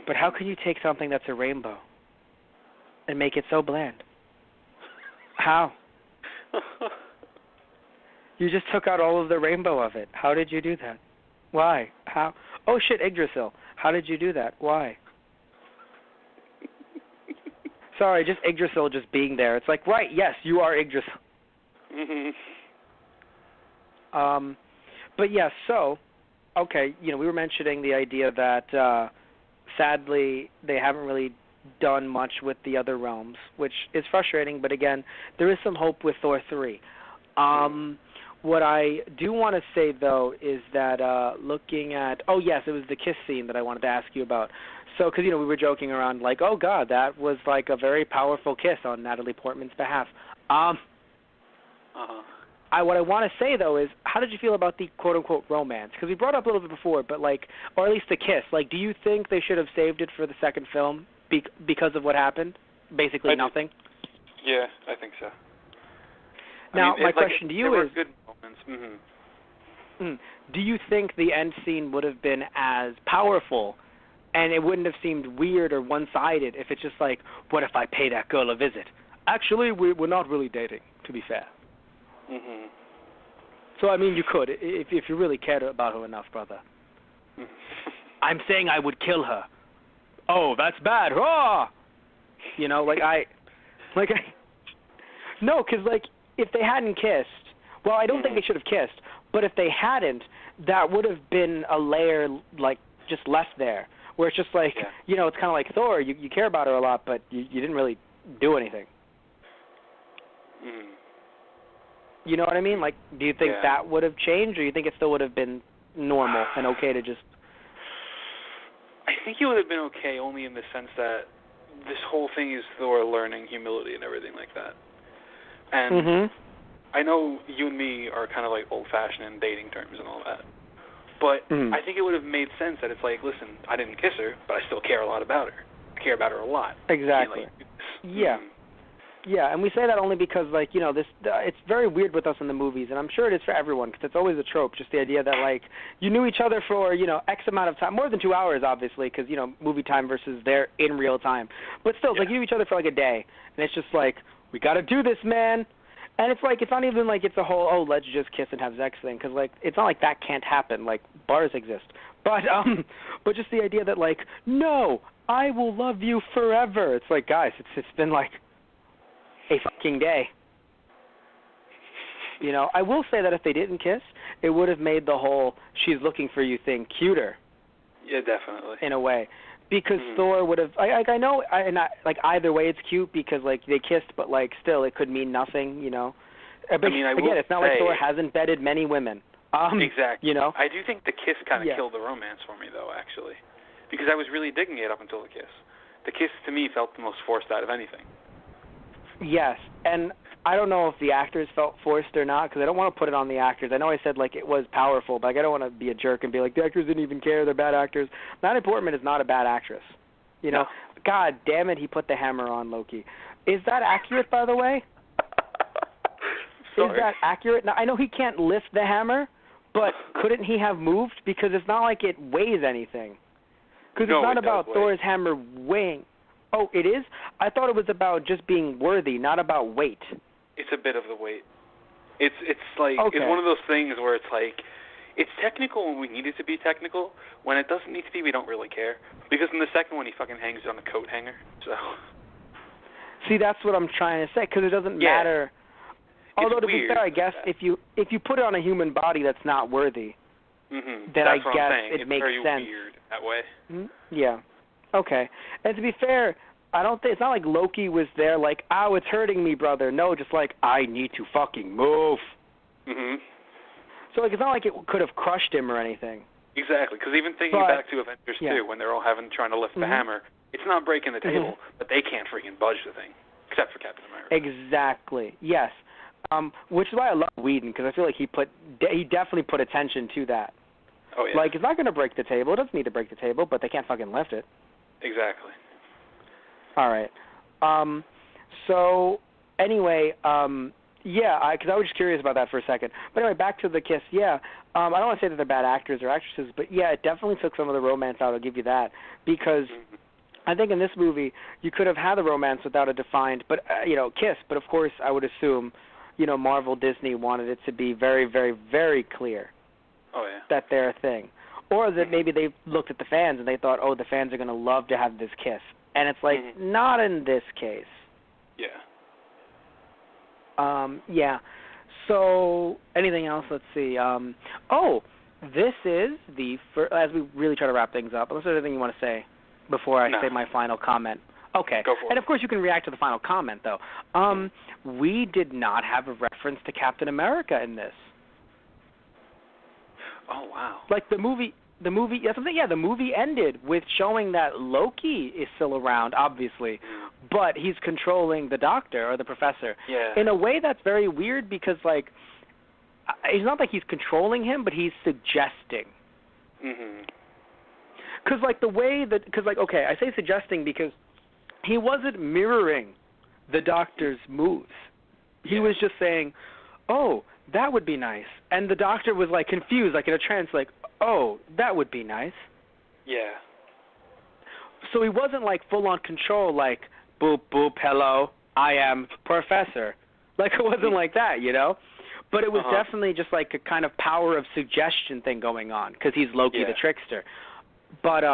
but how can you take something that's a rainbow and make it so bland? How? You just took out all of the rainbow of it. How did you do that? Why? How? Oh, shit, Yggdrasil. How did you do that? Why? Sorry, just Yggdrasil just being there. It's like, right, yes, you are Yggdrasil. But yes, so, okay, we were mentioning the idea that sadly they haven't really done much with the other realms, which is frustrating, but again, there is some hope with Thor 3. What I do want to say, though, is that looking at, oh, yes, it was the kiss scene that I wanted to ask you about. So, because, we were joking around, like, oh, God, that was like a very powerful kiss on Natalie Portman's behalf. What I want to say, though, is how did you feel about the quote-unquote romance? Because we brought it up a little bit before, but, or at least the kiss. Do you think they should have saved it for the second film because of what happened? Basically nothing? Yeah, I think so. Now, my question to you there is, were good moments. Do you think the end scene would have been as powerful and it wouldn't have seemed weird or one-sided if it's just like, what if I pay that girl a visit? Actually, we're not really dating, to be fair. So, I mean, you could, if you really cared about her enough, brother. I'm saying I would kill her. Oh, that's bad. Oh! No, because, if they hadn't kissed, well, I don't think they should have kissed, but if they hadn't, that would have been a layer, just left there, where it's just it's kind of like Thor, you care about her a lot, but you didn't really do anything. You know what I mean? Do you think that would have changed, or do you think it still would have been normal and okay to just... I think it would have been okay only in the sense that this whole thing is Thor learning humility and everything like that. And I know you and me are kind of old-fashioned in dating terms and all that, but I think it would have made sense that it's listen, I didn't kiss her, but I still care a lot about her. I care about her a lot. Exactly. Yeah. Yeah, and we say that only because, it's very weird with us in the movies, and I'm sure it is for everyone, because it's always a trope, just the idea that, you knew each other for, X amount of time, more than 2 hours, obviously, because, movie time versus they're in real time. But still, it's you knew each other for, a day, and it's just we got to do this, man. And it's like, it's not even like it's a whole, oh, let's just kiss and have sex thing, because, like, it's not like that can't happen. Like, bars exist. But just the idea that, like, no, I will love you forever. It's like, guys, it's been, like, a fucking day. You know, I will say that if they didn't kiss, it would have made the whole she's looking for you thing cuter. Yeah, definitely. In a way. Because Thor would have, I know, like, either way it's cute because, like, they kissed, but, like, still it could mean nothing, you know. But, again, it's not like Thor hasn't bedded many women. Exactly. You know? I do think the kiss kind of killed the romance for me, though, actually. Because I was really digging it up until the kiss. The kiss, to me, felt the most forced out of anything. Yes, and I don't know if the actors felt forced or not, because I don't want to put it on the actors. I know I said, like, it was powerful, but like, I don't want to be a jerk and be like, the actors didn't even care, they're bad actors. Natalie Portman is not a bad actress. You know, God damn it, he put the hammer on Loki. Is that accurate, by the way? Is that accurate? Now, I know he can't lift the hammer, but couldn't he have moved? Because it's not like it weighs anything. Because it's not about Thor's hammer weighing. Oh, it is? I thought it was about just being worthy, not about weight. It's a bit of the weight. It's like it's one of those things where it's like it's technical when we need it to be technical. When it doesn't need to be, we don't really care. Because in the second one, he fucking hangs on a coat hanger. So. See, that's what I'm trying to say. Because it doesn't matter. Although to be fair, I guess if you put it on a human body that's not worthy, then I guess it makes sense. It's very weird that way. Yeah. Okay. And to be fair, I don't think it's not like Loki was there like, "Oh, it's hurting me, brother." No, just like, "I need to fucking move." So like, it's not like it could have crushed him or anything. Exactly. Because even thinking back to Avengers 2, when they're all trying to lift the hammer, it's not breaking the table, but they can't freaking budge the thing, except for Captain America. Exactly. Yes. Which is why I love Whedon, because I feel like he definitely put attention to that. Oh yeah. Like, it's not going to break the table. It doesn't need to break the table, but they can't fucking lift it. Exactly. All right. So anyway, because I was just curious about that for a second. But anyway, back to the kiss. Yeah, I don't want to say that they're bad actors or actresses, but yeah, it definitely took some of the romance out. I'll give you that, because I think in this movie you could have had the romance without a defined, but kiss. But of course, I would assume, Marvel, Disney wanted it to be very, very, very clear. Oh yeah. That they're a thing. Or that maybe they looked at the fans and they thought, oh, the fans are going to love to have this kiss. And it's like, not in this case. Yeah. Yeah. So, anything else? Let's see. This is the first, as we really try to wrap things up, unless there's anything you want to say before I say my final comment. Okay. Go for it. And of course you can react to the final comment, though. We did not have a reference to Captain America in this. Oh wow! Like the movie. The movie ended with showing that Loki is still around, obviously, but he's controlling the doctor or the professor. Yeah. In a way that's very weird because, like, it's not like he's controlling him, but he's suggesting. Because, like, I say suggesting because he wasn't mirroring the doctor's moves. He was just saying, oh, that would be nice. And the doctor was, like, confused, like in a trance, like, oh, that would be nice. Yeah. So he wasn't, like, full-on control, like, boop, boop, hello, I am professor. Like, it wasn't like that, But it was definitely just, like, a kind of power of suggestion thing going on, because he's Loki the trickster. But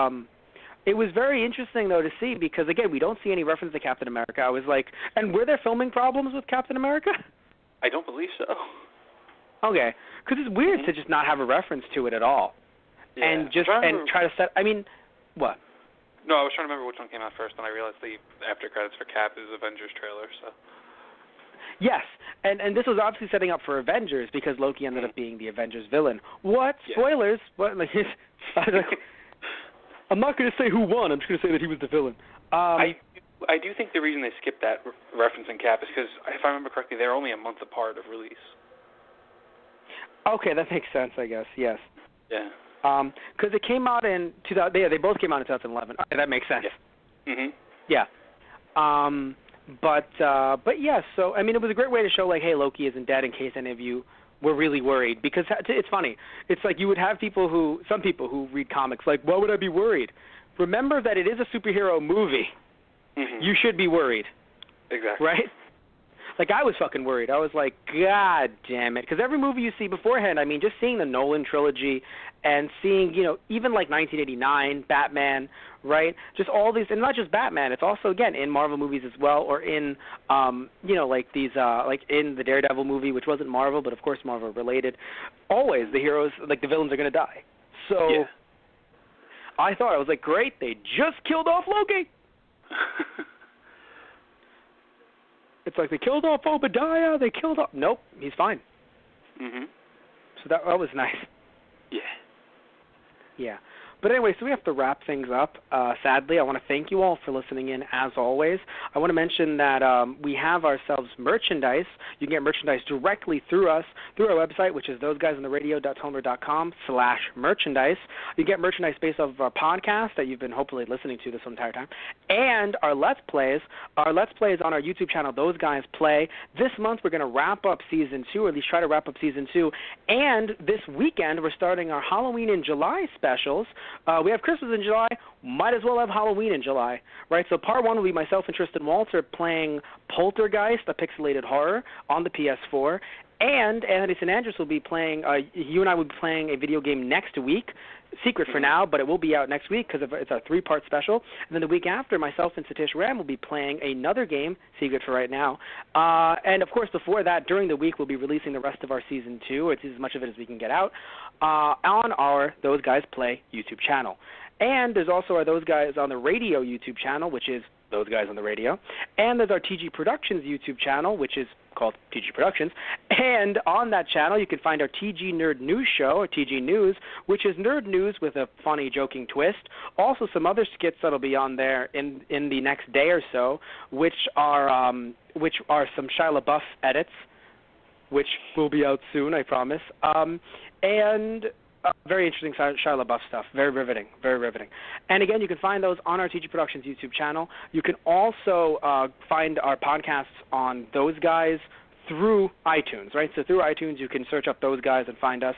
it was very interesting, though, to see, because, again, we don't see any reference to Captain America. I was like, and were there filming problems with Captain America? I don't believe so. Okay, because it's weird to just not have a reference to it at all, and try to set. I mean, what? No, I was trying to remember which one came out first, and I realized the after credits for Cap is Avengers trailer. So. Yes, and this was obviously setting up for Avengers because Loki ended up being the Avengers villain. What? Spoilers? What? Like, I'm not going to say who won. I'm just going to say that he was the villain. I do think the reason they skipped that reference in Cap is because, if I remember correctly, they're only a month apart of release. Okay, that makes sense, I guess, yes. Yeah. Because it came out in 2000. Yeah, they both came out in 2011. Okay, that makes sense. Yeah. Yeah. But yeah. So I mean, it was a great way to show like, hey, Loki isn't dead in case any of you were really worried. Because it's funny. It's like you would have some people who read comics like, why would I be worried? Remember that it is a superhero movie. You should be worried. Exactly. Right? Like, I was fucking worried. I was like, God damn it. Because every movie you see beforehand, I mean, just seeing the Nolan trilogy and seeing, you know, even like 1989, Batman, right? Just all these, and not just Batman, it's also, again, in Marvel movies as well, or in, you know, like these, like in the Daredevil movie, which wasn't Marvel, but of course Marvel related. Always the heroes, like the villains are going to die. So yeah. I thought, I was like, great, they just killed off Loki. It's like they killed off Obadiah, they killed off... Nope, he's fine. Mhm. So that was nice. Yeah. Yeah. But anyway, so we have to wrap things up. Sadly, I want to thank you all for listening in, as always. I want to mention that we have ourselves merchandise. You can get merchandise directly through us, through our website, which is thoseguysonthe.tumblr.com/merchandise. You get merchandise based off of our podcast that you've been hopefully listening to this entire time, and our Let's Plays. Our Let's Plays on our YouTube channel, Those Guys Play. This month, we're going to wrap up Season 2, or at least try to wrap up Season 2, and this weekend, we're starting our Halloween in July specials. We have Christmas in July, might as well have Halloween in July, right? So part one will be myself and Tristan Walter playing Poltergeist, a pixelated horror, on the PS4, and Anthony St. Andrews will be playing, you and I will be playing a video game next week, secret for now, but it will be out next week because it's a 3-part special. And then the week after, myself and Satish Ram will be playing another game, secret for right now. And, of course, before that, during the week, we'll be releasing the rest of our Season 2, it's as much of it as we can get out, on our Those Guys Play YouTube channel. And there's also our Those Guys on the Radio YouTube channel, which is Those Guys on the Radio. And there's our TG Productions YouTube channel, which is called TG Productions. And on that channel, you can find our TG Nerd News show, or TG News, which is nerd news with a funny, joking twist. Also, some other skits that'll be on there in the next day or so, which are some Shia LaBeouf edits, which will be out soon, I promise. And very interesting Shia LaBeouf stuff. Very riveting, very riveting. And again, you can find those on our TG Productions YouTube channel. You can also find our podcasts on Those Guys through iTunes, right? So through iTunes, you can search up Those Guys and find us.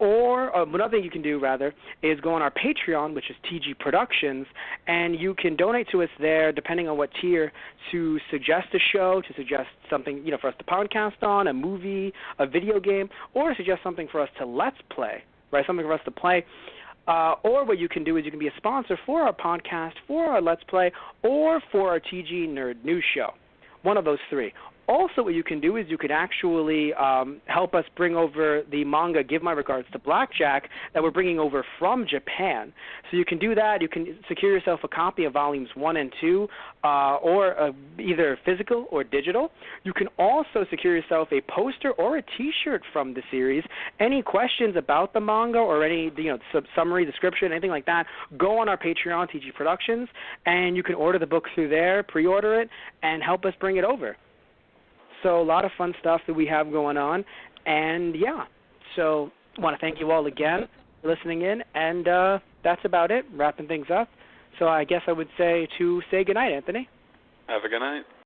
Or another thing you can do, rather, is go on our Patreon, which is TG Productions, and you can donate to us there, depending on what tier, to suggest a show, to suggest something, you know, for us to podcast on, a movie, a video game, or suggest something for us to Let's Play, right, something for us to play. Or what you can do is you can be a sponsor for our podcast, for our Let's Play, or for our TG Nerd News show. One of those three. Also, what you can do is you could actually help us bring over the manga Give My Regards to Blackjack that we're bringing over from Japan. So you can do that. You can secure yourself a copy of Volumes 1 and 2, or either physical or digital. You can also secure yourself a poster or a T-shirt from the series. Any questions about the manga or any summary, description, anything like that, go on our Patreon, TG Productions, and you can order the book through there, pre-order it, and help us bring it over. So a lot of fun stuff that we have going on, and yeah, so I want to thank you all again for listening in, and that's about it, wrapping things up. So I guess I would say goodnight, Anthony. Have a good night.